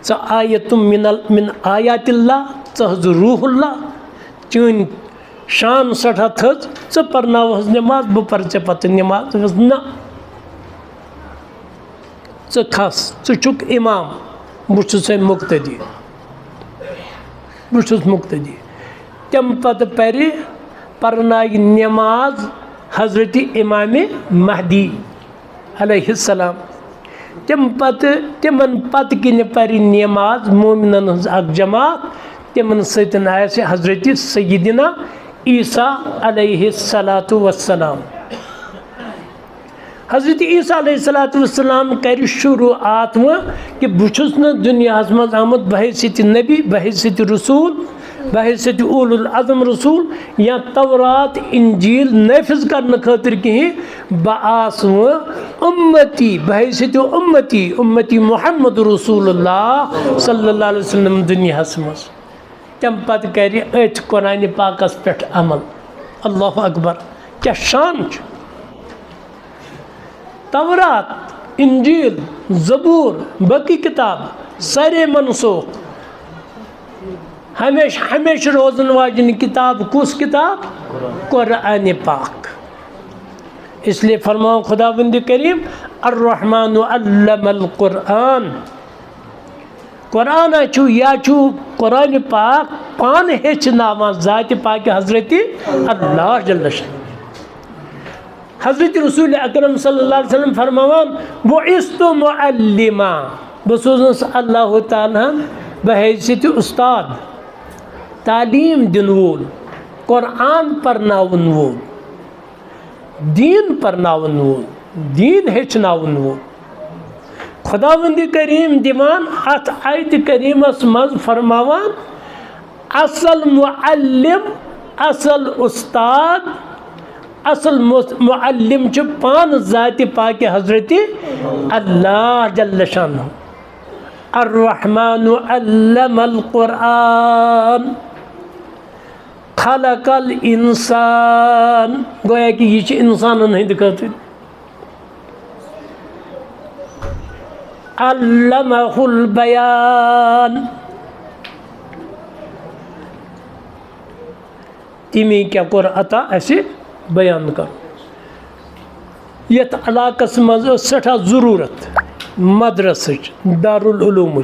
च आयतुम मिन आयातिल्लाह च हज रूहुल्लाह चन शान सठा थज च परनाव हज नमाज बह पर चे पत नमाज दस न च खस चुक इमाम बुस मुक्तदी बुस मुक्तदी तम पत परनाय नमाज हज़रत इमाम महदी अलैहिस्सलाम तिमन पत किन पर नमाज मोमिनन हज अक जमात तिमन सतन आसे हज़रत सय्यदना ईसा अलैहिस्सलातु वस्सलाम हज़रत ईसा अलैहिस्सलाम कर शुरुआत वो कि बुछुस न दुनिया मज आमुत बहैसियत नबी बहैसियत रसूल बहैसियत उलुल अज़म रसूल या तौरात इंजील नफिज करने खातिर कहीं बास वो उम्मती बहैसियत उम्मती मुहम्मद रसूलुल्लाह सल्लल्लाहु अलैहि वसल्लम दुनिया मज तम पत कर अथ कुरान पाकस पे अमल अल्लाह अकबर क्या शान तौरात इंजील ज़बूर बकी किताब सारे मनसूख हमेशा रोजन वाजन किताब कुस किताब कुरान पाक इसलिए फरमाओ खुदाबंद करीम अर्रहमान अल्लमल कुरान कुरान चु या चु कुरान पाक पान हेचनावा ज़ात पाक हज़रत अल्लाह जल्ल शान हज़रत रसूल अकरम सल्लल्लाहु अलैहि वसल्लम फरमावान बुइस्तु मुअल्लिमा बसोस अल्लाह ताला बहैसियत उस्ताद तालीम दिन वोल कुरान परनावन वोल दीन परनावन वोल दीन हेचनावन वोल खुदावंद करीम दिवान अत आयत करीमस मज फरमावान असल मुअल्लिम असल उस्ताद असल मुअल्लिम च पान ज़ात पाक हज़रत अल्लाह जल्ल शानहु अर्रहमान अल्लमल कुरान खलकल इंसान गोया कि यह इंसानन हंद खातिर अल्लमहुल बयान तिमी क्या कोर अता ऐसे बयान कर यथ इलाकस मज सठा ज़रूरत मदरस दारुल उलूम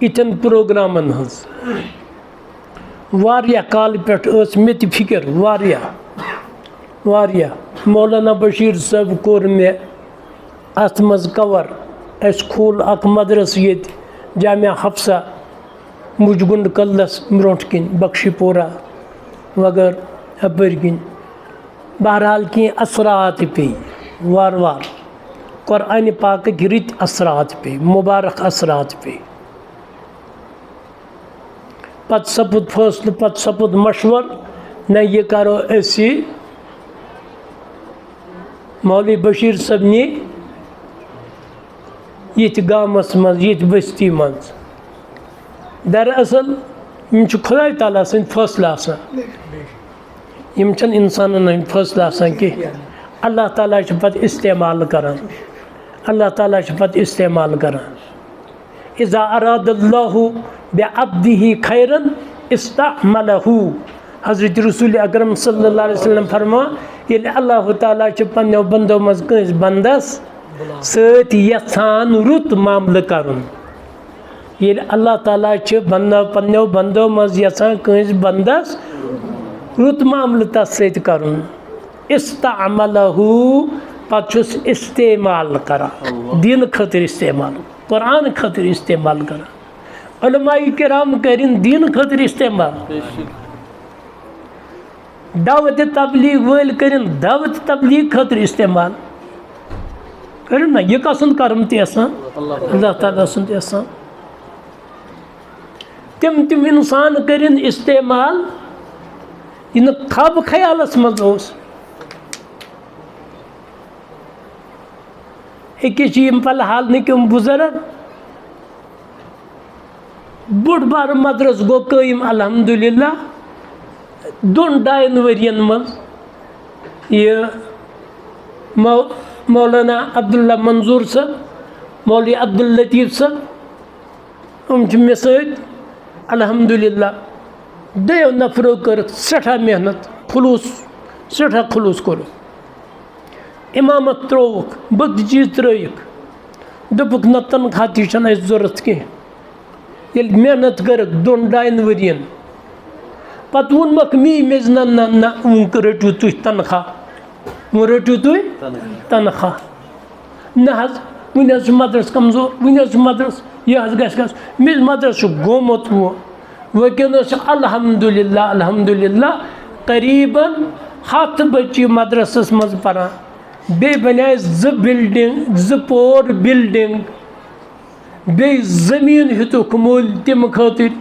इतन प्रोग्रामन हज वारिया काल पे मे फिक्र वारिया मौलाना बशीर साहब कोर मे अत मज कवर अस खोल अक मदरस ये जामिया हफ्सा मुजगुंड कल्लस ब्रोट किन बख्शीपोरा वगर अपर किन बहरहाल की असरात पे वार वार कुरान पाक रित असरात पे मुबारक असरात पे पत सपुद फैसले पत सपुद मशवर न ये करो ऐसी मौलवी बशीर सब ने ये गामस मज ये बस्ती मज दरअसल यम खुदा ताला सद फैसला यम इंसान हंद फैसला कह अल्लाह ताला पत इस्तेमाल करान अल्लाह ताला पत इस्तेमाल करान इज़ा अरादल्लाहु बिअब्दिही खैरन इस्तअमलहु हज़रत रसूल अकरम सल्लल्लाहु अलैहि वसल्लम फरमा ये अल्लाह ताला पन्नो बंदो मज कंस बंदस सत यसान रुत मामल करुन ये अल्लाह ताला पन्नो बंदो मज यसान कंस बंदस रुत मामल तस सत करुन इस्तअमलहु पचुस इस्तेमाल करा दिन खतर इस्तेमाल कुरान खतर इस्तेमाल करा उलमाए किराम करिन दिन खतर इस्तेमाल दावत तबलीग वल करिन दावत तबलीग खतर इस्तेमाल करिन ना यह कसन करम तहसान अल्लाह ताला सुन एहसान तिम इंसान करिन इस्तेमाल इन खब ख्यालस मज अकिस पल हाल निकम बुजुर्ग बोड़ बार मदरस गो कायम अल्हम्दुलिल्लाह 2-2 वरियन मज ये मौलाना अब्दुल्ला मंजूर साहब मौलवी अब्दुल लतीफ़ साहब मे सत अल्हम्दुलिल्लाह 2 नफरों कर सठा मेहनत खुलूस सठा खुलूस कर इमामत त्रोक बद चीज त्रयिक दोपुक न तनख्वाह ती जरूरत कह मेहनत कर 2-2 वरियन पत वोनमक मी मेज ना रटू तुम तनख्वाह वो रटू तुम तनख्वाह न वन मदरस कमजोर वन मदरस यह मेज मदरस गोमुत वो वनस अल्हम्दुलिल्लाह अल्हम्दुलिल्लाह करीबन 100 बच्चे मदरसस मज परान बे बना 2 बिल्डिंग 2 पोर बिल्डिंग बे जमीन हेतुक मूल तम खातिर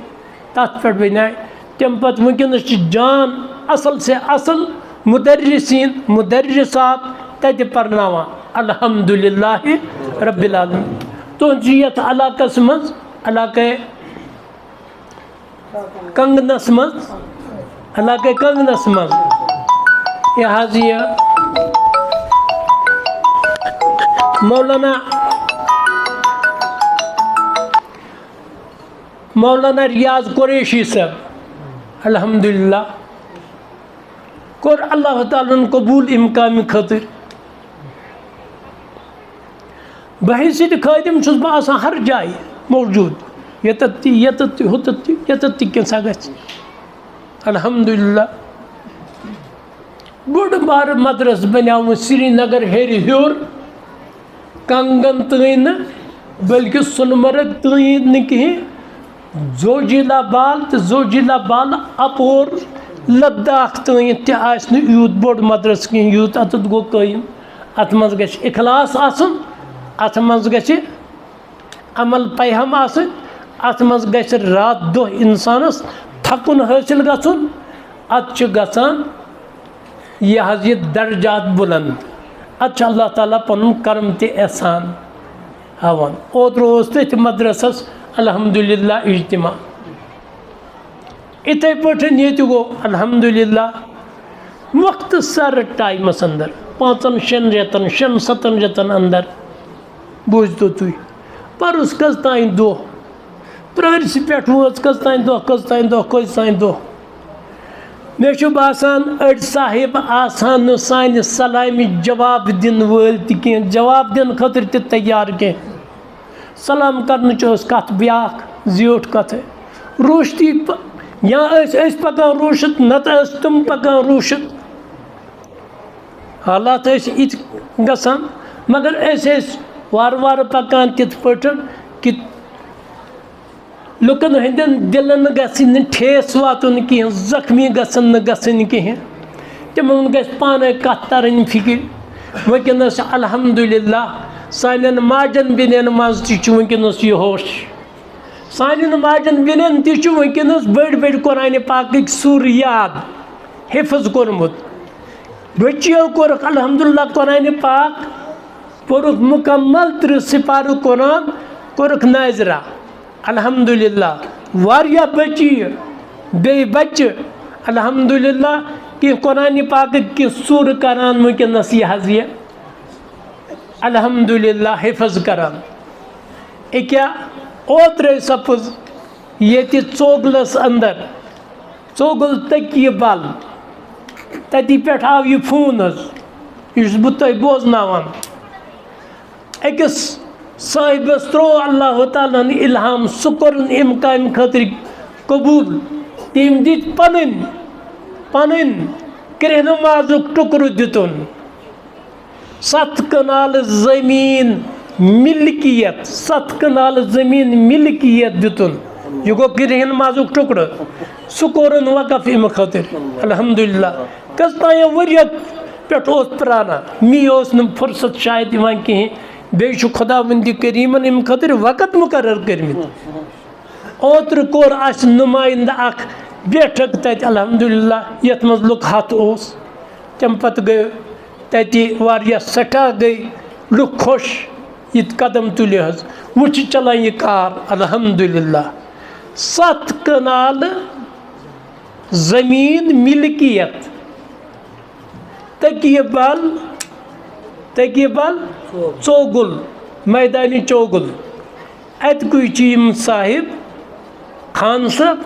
तथ पे बना तम पत वनस जान असल से असल मुदर्रिसीन मुदर्रिसात तत परनावा अल्हम्दुलिल्लाह रब्बिल आलमीन तुझ यथ इलाकस मज इलाके कंगनस मज इलाके कंगनस मज यह मौलाना रियाज कुरैशी साहब अल्हम्दुलिल्लाह कोर अल्लाह ताला कबूल इमकाम खतर बहसियत खादिम छुस बह आसान हर जाय मौजूद यत हुत कैसा ग अल्हम्दुलिल्लाह बोड़ बार मदरस बनाव श्रीनगर हेर हूर कंगन तन बल्कि सोनमर्ग तन कहें जोजिला बाल तो जोजिला बाल अपोर लद्दाख तन तह यूत बोड़ मदरस कहें यूत अत गो कायम अत मज ग इखलास आसन अत मज ग अमल पैहम आसन अत मज ग रात दो इंसानस थकुन हासिल गन अत गसान यह दर्जात बुलंद अत अल्लाह ताला पन करम ते एहसान हावन ओतर तथ मदरसस अल्हम्दुलिल्लाह इज्तिमा इथे पठन ये गो अल्हम्दुलिल्लाह वक्त सर टाइमस अंदर 5-6 रेतन 6-7 रेतन अंदर बूझ तो तुई पर उस कस ताइन दो प्रहरस पे कस ताइन दो मे बासान अड़ साहिब आसान सान सलामी जवाब दिन वल कह जवाब दिन खतर त तैयार कह सलाम कर कत ब्याख ज्योट कथ रोशती या पकान रोशत नत तुम पकान रोशत हालात इत गसान मगर वार वार पकान तिथ पटन कि लुकन हंदन दिलन गन ठेस वातन कहें जख्मी गन कहें तिमन ग पान कत तरन फिक्र वनस अल्हम्दुलिल्लाह सान माजन बेन मज तनस यह होश सान माजन बेन तनस बड़ बड़ कुरान पाक सूर याद हिफ्ज कोरमुत बच्चियों कोरक अल्हम्दुलिल्लाह कुरान पाक पोरुक मुकम्मल 3 सिपारू कुरान कोरक नाजरा अल्हम्दुलिल्लाह वारिया बच्ची बे बच्चे अल्हम्दुलिल्लाह कि कुरान पाक कि सूर करान वनस यह अल्हम्दुलिल्लाह हिफज करान क्या ओत्र सपज ये चोगलस अंदर चोगल तकिय बल तति पे आव यह फोन यह बह तुम बोजनावान अकिस साहिबस त्रो अल्लाह ताला इल्हाम सह कोर इमकाम खतर कबूल तम दित पन कृहनमाजुक टुकर दितुन 7 कनाल ज़मीन मिल्कियत 7 कनाल ज़मीन मिल्कियत दितुन यह गो कृहनमाजुक टुकर सह कोरन वक़फ अम खतर अल्हम्दुलिल्लाह कस तान वरियत पे प्राना मी फुर्सत शायद दिवान कहें बे खुदा वंद करीमन अम खतर वक़्त मुकर्रर कर्मित ओत्र कोर नुमाइंद अख बैठक तत अल्हम्दुलिल्लाह यथ मज लुक हथ ओस तम पत गए तति वारिया सठा गई लुक खुश इत कदम तुले हज वो चलान यह कार अल्हम्दुलिल्लाह 7 कनाल ज़मीन मिल्कियत तकिए बल चौगुल मैदानी चौगुल अतकुई चीम साहिब खान साहब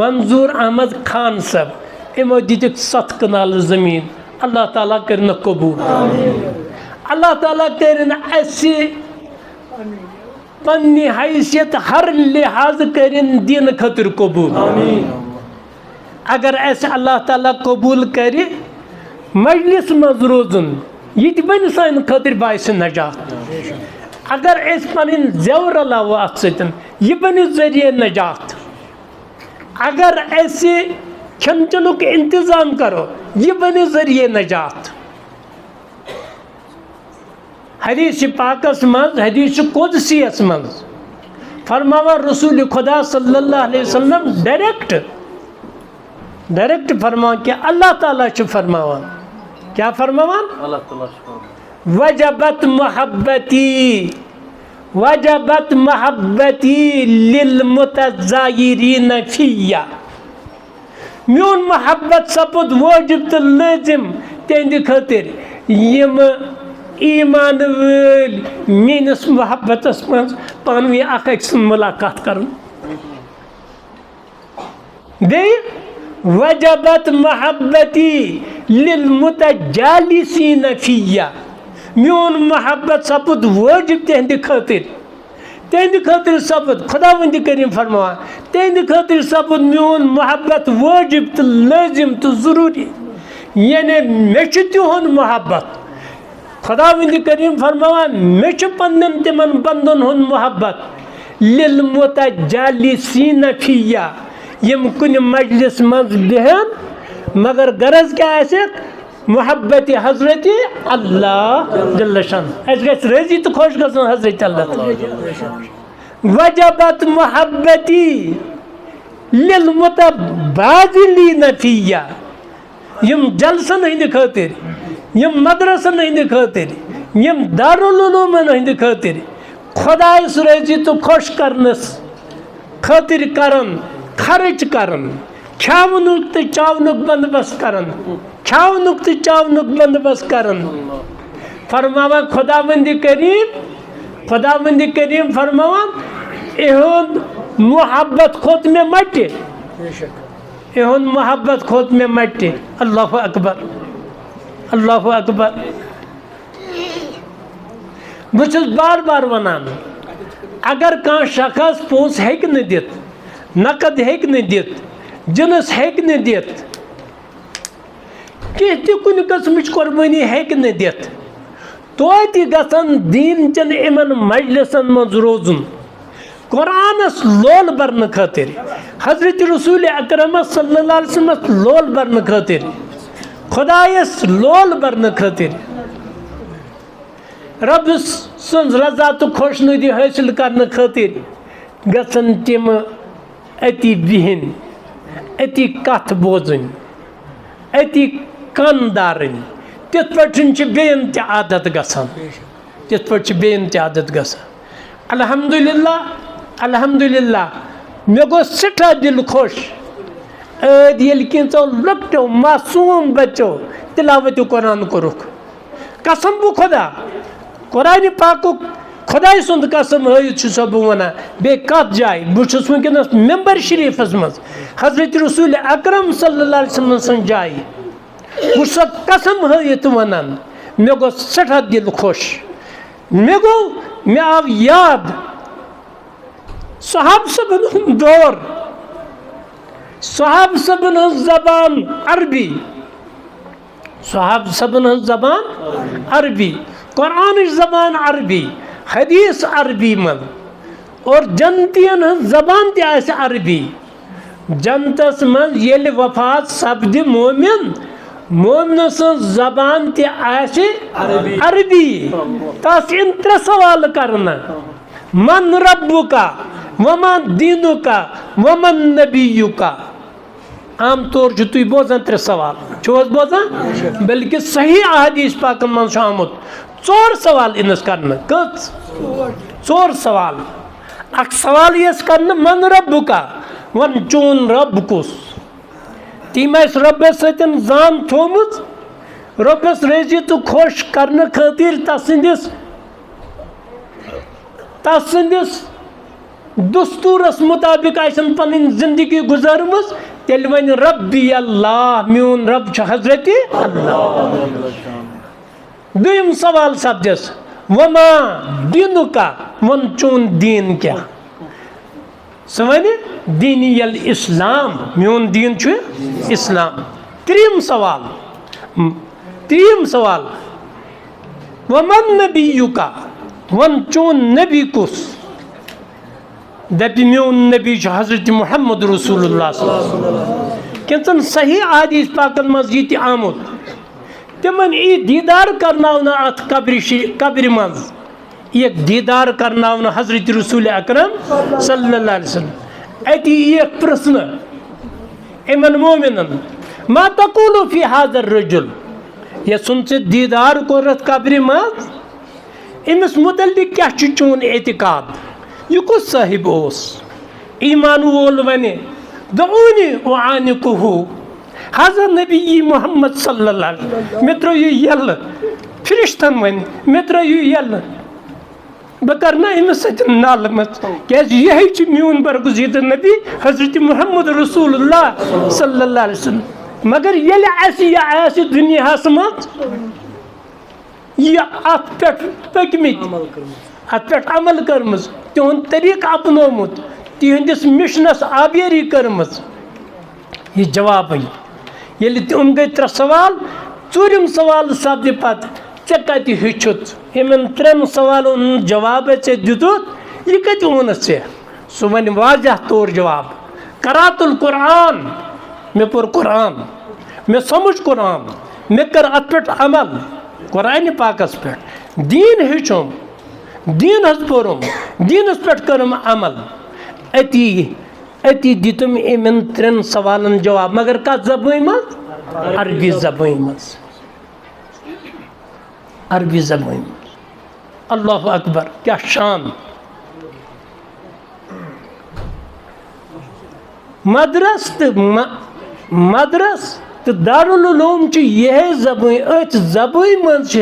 मंजूर अहमद खान साहब इमो दितक 7 कनाल ज़मीन अल्लाह ताला करन कबूल अल्लाह ताला करन ऐसे पन्नी हैसियत हर लिहाज करन दिन खतर कबूल अगर ऐसे अल्लाह ताला कबूल करे मजलिस मज रोजन ये बन सान खतर बायस नजात अगर पन जेवर लाव अत सतन यह बन जरिए नजात अगर ऐसे खन चनुक इंतजाम करो यह बन जरिए नजात हदीस पाकस मज हदीस कुदसियस मज फरमावा रसूल खुदा सल्लल्लाहु अलैहि वसल्लम डायरेक्ट फरमा कि अल्लाह ताला फरमावा क्या फरमावा वजबत महब्बती लिल मुतज़ायरीन फिया म्योन मोहब्बत सपुद वाजिब तो लाजिम तेंद खतर यम ईमान वल मेनस मोहब्बतस मज पानवी अख मुलाकात करन बे वजबत महब्बती लिल मुतजालिसीन फिया म्योन मोहब्बत सपुद वाजिब तेंद खतर सपुद खुदावंद करीम फरमा तेंद खतर सपुद म्योन मोहब्बत वाजिब तो लाजिम तो जरूरी यानी मे तिहुंद मोहब्बत खुदावंद करीम फरमा मे पन्न तिमन बंदन हुंद मोहब्बत लिल मुतजालिसीन फिया यम कुन मजलिस मज बेहन मगर गरज क्या मोहब्बत हजरत अल्लाह जल्ल शान रजी तो खुश गसन हजरत अल्लाह वजबत मोहब्बती लिल मुतबादिलीन फिया यम जलसन हंद खतर यम मदरसन हंद खतर यम दारुल उलूमन हंद खतर खुदायस रजी तो खुश करनस खतर करन खर्च करन खावनुक तो चावनुक बंदोबस्त करन खावनुक तो चावनुक बंदोबस्त करन फरमावा खुदावंद करीम फरमावा एहुन मोहब्बत खोत में मटे एहुन मोहब्बत खोत में मटे अल्लाहु अकबर बस बार बार वनान अगर कह शख्स पोस हेक न दित नकद हेक न दित जिनस हेक न दित कह कुन कस्मच कुर्बानी हेक न दित तोति गसन दीन चन इमन मजलिसन मज रोजुन कुरानस लोल बरन खतिर हजरत रसूल अकरम सल्लल्लाहु अलैहि वसल्लम लोल बरन खतिर खुदायस लोल बरन खतिर रब सन्ज रजा तो खुशनुदी हासिल करने खतिर गसन तिम अति बिहिन अति कथ बोजन अति कान दारन तिथ पे बेन ते आदत गसान तिथ पे बेन ते आदत गसान अल्हम्दुलिल्लाह मे गो सठा दिल खुश अद ये कैंचो लक्टो मासूम बच्चो तिलावत कुरान कोरुख कसम बु खुदा कुरान पाक खुदाय सुंद कसम हयत वन बे कत जाय बुस वनकस मेंबर शरीफस मज हजरत रसूल अकरम सल्लल्लाहु अलैहि वसल्लम सन जाय बुस कसम हयत वनान मे गो सठा दिल खुश मे आव याद साहब सबन दौर साहब सबन जबान अरबी साहब सबन जबान अरबी कुरान जबान अरबी हदीस अरबी मन और जनतियन जबान ते अरबी जनतस मन ये वफात सपद मोमिन मोमिन जबान ते अरबी तस इन 3 सवाल करना मन रब्बुका वमन दीनुका वमन नबीयुका आम तौर तुम बोजान 3 सवाल बोजान बल्कि सही अहदीस पाक मन आमुत 4 सवाल इनस करना कत 4 सवाल अख सवाल यस करना मन रब्बुका वन चून रब कुस तम रबस सतन जान थोमुत रबस रजी तो खुश करने खातिर तस दस्तूरस मुताबिक आसन पन जिंदगी गुजारमस तेल वन रब्बी अल्लाह म्यून रब हजरत अल्लाह। दुम सवाल सपदस वमा दीनु का वन चून दीन क्या सह वन दीनी यल इस्लाम म्यून दीन छु इस्लाम। त्रीम सवाल वमन नबी का वन चून नबी कुस दपि म्यून नबी हजरत मुहम्मद रसूलुल्लाह किन सही हदीस पाकन मज ये आमुत तिमन यी दीदार करना अत कब्र मज एक दीदार करना हजरत रसूल अकरम सल्लल्लाहु अलैहि वसल्लम अति एक प्रश्न इमन मोमिनन मा तक़ूलु फी हाज़र रजुल ये सुन से दीदार कोरत कब्र मज इमिस मुतल्लिक क्या चून एतिकाद यह कुछ साहिब ओस ईमान वोल वने दऊनी वानिकुहु हज़रत नबी मोहम्मद सल्लल्लाहु अलैहि वसल्लम मे त्रो यल फरिश्तन वन मे त्रो यल बह कर अमिस नल मत क्या यह म्यून बरगुज़ीद नबी हजरत मुहम्मद रसूलुल्लाह सल्लल्लाहु अलैहि वसल्लम मगर ये दुनिया मज यह अत पे पकमित अत पे अमल कर्म तिहुंद तरीक अपनोमुत तिहंदिस मिशनस आबेरी कर्म यह जवाब ये तम गई 3 सवाल 4 सवाल सपद पत ऐ कत हेचुत इन 3 सवालों जवाब ऐ दितुत यह कत ओन सह वन वाजह तौर जवाब करातुल कुरान मे पोर कुरान मे समझ कुरान मे कर अत पे अमल कुरान पाकस पे दीन हेचुम दीन हज पोरुम दीनस पे करम अमल अति दितुम इन 3 सवालन जवाब मगर कत ज़बान मज अरबी ज़बान मज अरबी ज़बान मज। अल्लाहु अकबर क्या शान। मदरस तो दारुल उलूम यह ज़बान अथ ज़बान मज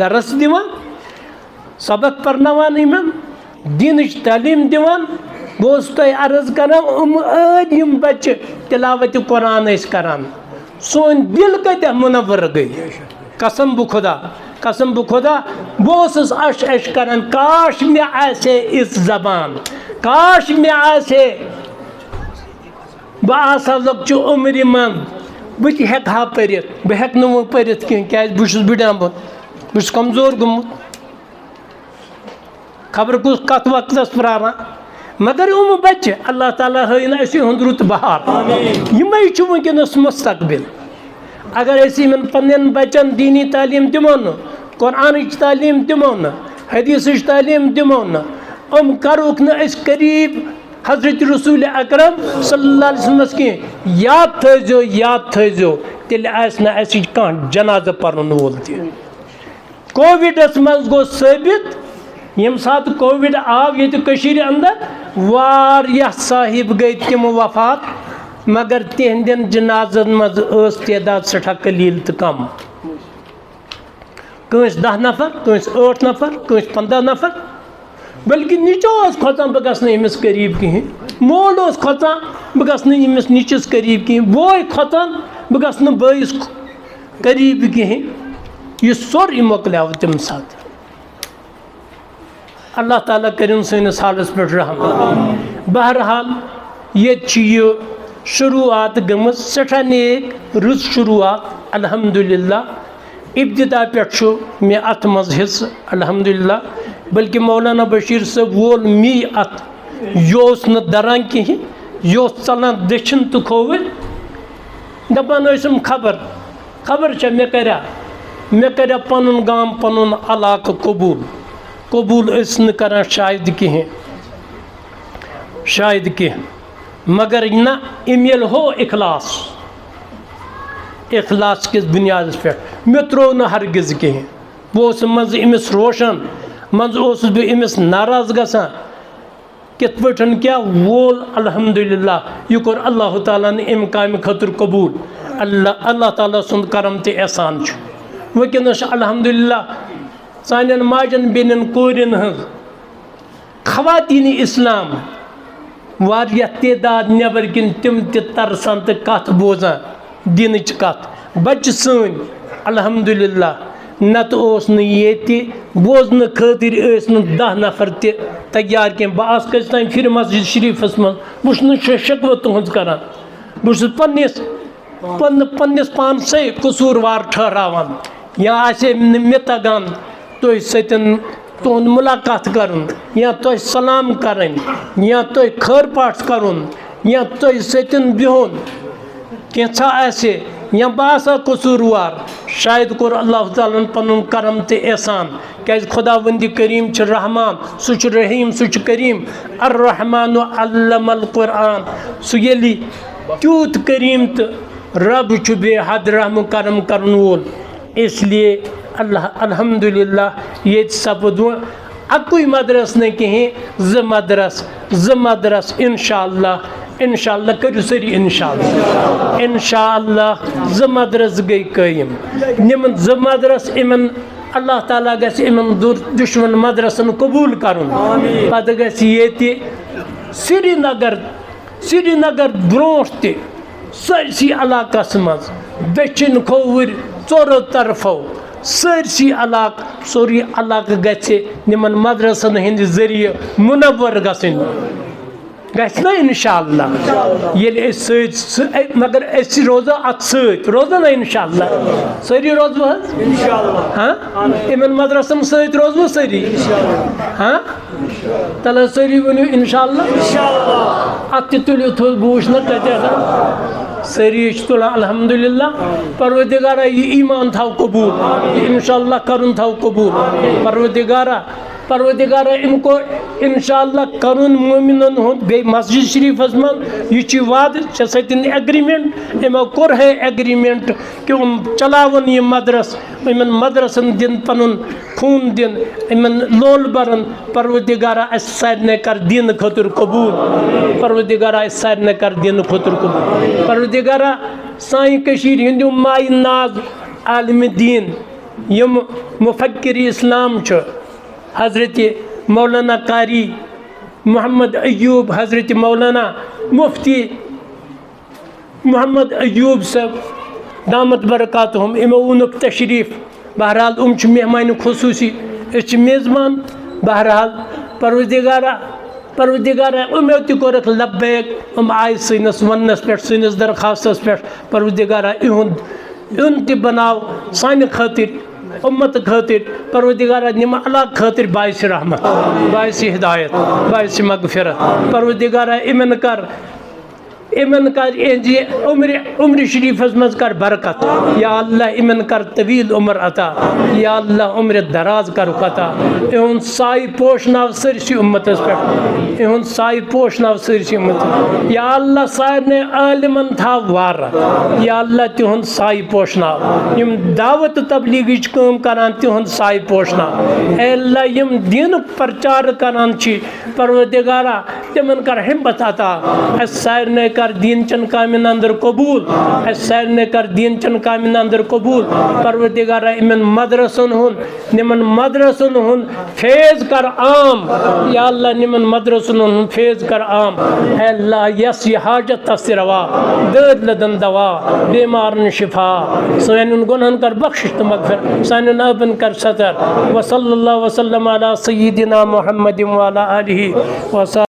दरस दिवान सबक पर्नावान इमन दीनच तालीम दिवान बस तुह अर्ज करान बच्चे तिलावत कुरान करान सोन दिल कत मुनवर गई कसम बु खुदा बस अश करान काश मे आसे इस जबान काश मे आसे बह लक्चु उम्र मन बह हेकहा परित बह हेक नो परित क्या बहुत बुढ़ामुत बहुत कमजोर गुमुत खबर कुछ कत वक्त प्राना मगर बच्चे अल्लाह ताला हन अहद रुत बहार यमे वनकस मुस्तकबिल अगर इन पन्न बच्चन दीनी तालीम दिमो न कुरान तालीम दिमो न हदीस तालीम दिमो न करोक न करीब हजरत रसूल अकरम सल्लल्लाहु अलैहि वसल्लम कह याद थो तेल कह जनाजा पर्न वोल कोविडस मज गो साबित यम सात कोविड आव ये अंदर वारिया साहिब गई तम वफात मगर तिहंदन जनाजन मज तदाद सठा कलील तो कम कंस 10 नफर कंस 8 नफर कंस 15 नफर बल्कि नीचो खोचान बह गस करीब कहें मोल खोचान बह गस नीचस करीब कहें बोय खोचान बह गस बस करीब कहें यह सोर मोकल तम सात अल्लाह ताला करिन सैनिस हालस पे रहम। बहरहाल ये शुरुआत गम सठा नेक रुत शुरुआत अल्हम्दुलिल्लाह इब्तिदा पे मे अत मज हिस्स अल्हम्दुलिल्लाह बल्कि मौलाना बशीर सब वोल मी अत यह न दरान कहें यह चलान दक्षिण तो खोविल दपान खबर मे कर पन गाम पन अलाक कबूल न करान शायद कहें मगर न इमेल हो इखलास किस बुनियाद पे मे त्रो न हरगिज कहें बह मज अमिस रोशन मज बह अमिस नाराज गसान कित पठन क्या वोल अल्हम्दुलिल्लाह यह कोर अल्लाह ताला ने अम काम खतर कबूल अल्लाह ताला सुंद करम ते एहसान वनस अल्हम्दुलिल्लाह सान माजन बेन कोरिन हज खवातीन इस्लाम वारिया तेदाद नबर किन तिम तरसान तो कत बोजान दिन कत बच्चे सन अल्हम्दुलिल्लाह नत ये बोजन खतर 10 नफर तैयार कह बस कम फिर मस्जिद शरीफस मज बहुत शकव तुहज कर बहुत पन्निस पान से कसूरवार ठहरावान या आसे मे तगान तुह सतन तुहद मुलाकात कर या तुह सलाम कर या तुह खैर पाठ कर या तुह सतन बिहुन कैसा आसे या बासा कसूरवार शायद कोर अल्लाह ताला पन करम ते एहसान क्या खुदावंदी करीम रहमान सुच रहीम सुच करीम अर्रहमान अल्लमल कुरान सुयली त्यूत करीम तो रब बेहद रहम करम करन वोल इसलिए अल्लाह अल्हम्दुलिल्लाह ये सपद अकुई मदरस न कहें ज मदरस इंशाअल्लाह करू सरी इंशाअल्लाह ज मदरस गई कयम निमन ज मदरस इमन अल्लाह ताला गस इमन दुश्मन मदरसन कबूल करन पत गस ये श्रीनगर ब्रोट ते सरसी इलाकस मज दक्षिण खोवर चोरो तरफो सरसी इलाक सोरी इलाक गसे निमन मदरसन हिंद जरिए मुनव्वर गसन गना इंशाअल्लाह ये मगर रोजा अत रोजा ना इंशाअल्लाह सारी रोजो हाँ इन मदरसन सत रोजो सारी हाँ तला सारी वनु इंशाअल्लाह अत तुलो थो बूश ना सारी तुला अल्हम्दुलिल्लाह परवरदिगारा ये ईमान थाव कबूल इंशाअल्लाह करुन थाव कबूल परवरदिगारा इनको इंशाअल्लाह करुन मोमिनन हुंद बे मस्जिद शरीफस मज यह वाद सतन एग्रीमेंट इमो कोर है एग्रीमेंट कि चलावन यह मदरस इन मदरसन दिन पन खून दिन इन लोल बरन परवरदिगारा सारे कर दिन खतर कबूल परवरदिगारा सारे कर दिन खतर कबूल परवरदिगारा साइन कशीर हिंद माय नाज आलम दीन यम मुफक्किर इस्लाम हजरत मौलाना कारी मोहम्मद अयूब हजरत मौलाना मुफ्ती मोहम्मद अयूब सब दामत बरकातहुम इमो उनुक तशरीफ बहरहाल मेहमान खसूसी मेज़बान बहरहाल परवरदिगारा उम्र तक लब्बैक आय सनस वनस पे सनस दरखास्तस पे परवरदिगारा इहुन त बनाव सान खातिर उम्मत खातिर परवरदिगारा निम अल्लाह खातिर बाइस रहमत बाइस हिदायत बाइस मगफिरत परवरदिगारा इमन कर उम्र शरीफस मज कर बरकत या अल्लाह इमन कर तवील उम्र अता या अल्लाह उम्र दराज कर अता इहुन साई पोशनाव सरसी उम्मतस पे इहुन साई पोशनाव सरसी उम्मत या अल्लाह सारे आलिमन था वार या अल्लाह तिहुन साई पोशनाव यम दावत तबलीगिच काम करान तिहुन साई पोशनाव ए अल्लाह यम दीन प्रचार करान छी परवरदिगारा तिमन कर हिम्मत अता सारे कर दीन चन कामिन अंदर कबूल सारे कर दीन चन कामिन अंदर कबूल परवरदिगारा इमन मदरसन हुन निमन मदरसन हुन फेज कर आम या अल्लाह निमन मदरसन हुन फेज कर आम है अल्लाह यस ये हाजत तस्रवा दर्द लदन दवा बीमारन शिफा सान गुनहन कर बख्शिश तो मगफिर सान नाबन कर सतर व सल्लल्लाहु वसल्लम अला सय्यिदिना मुहम्मद व अला आलिहि व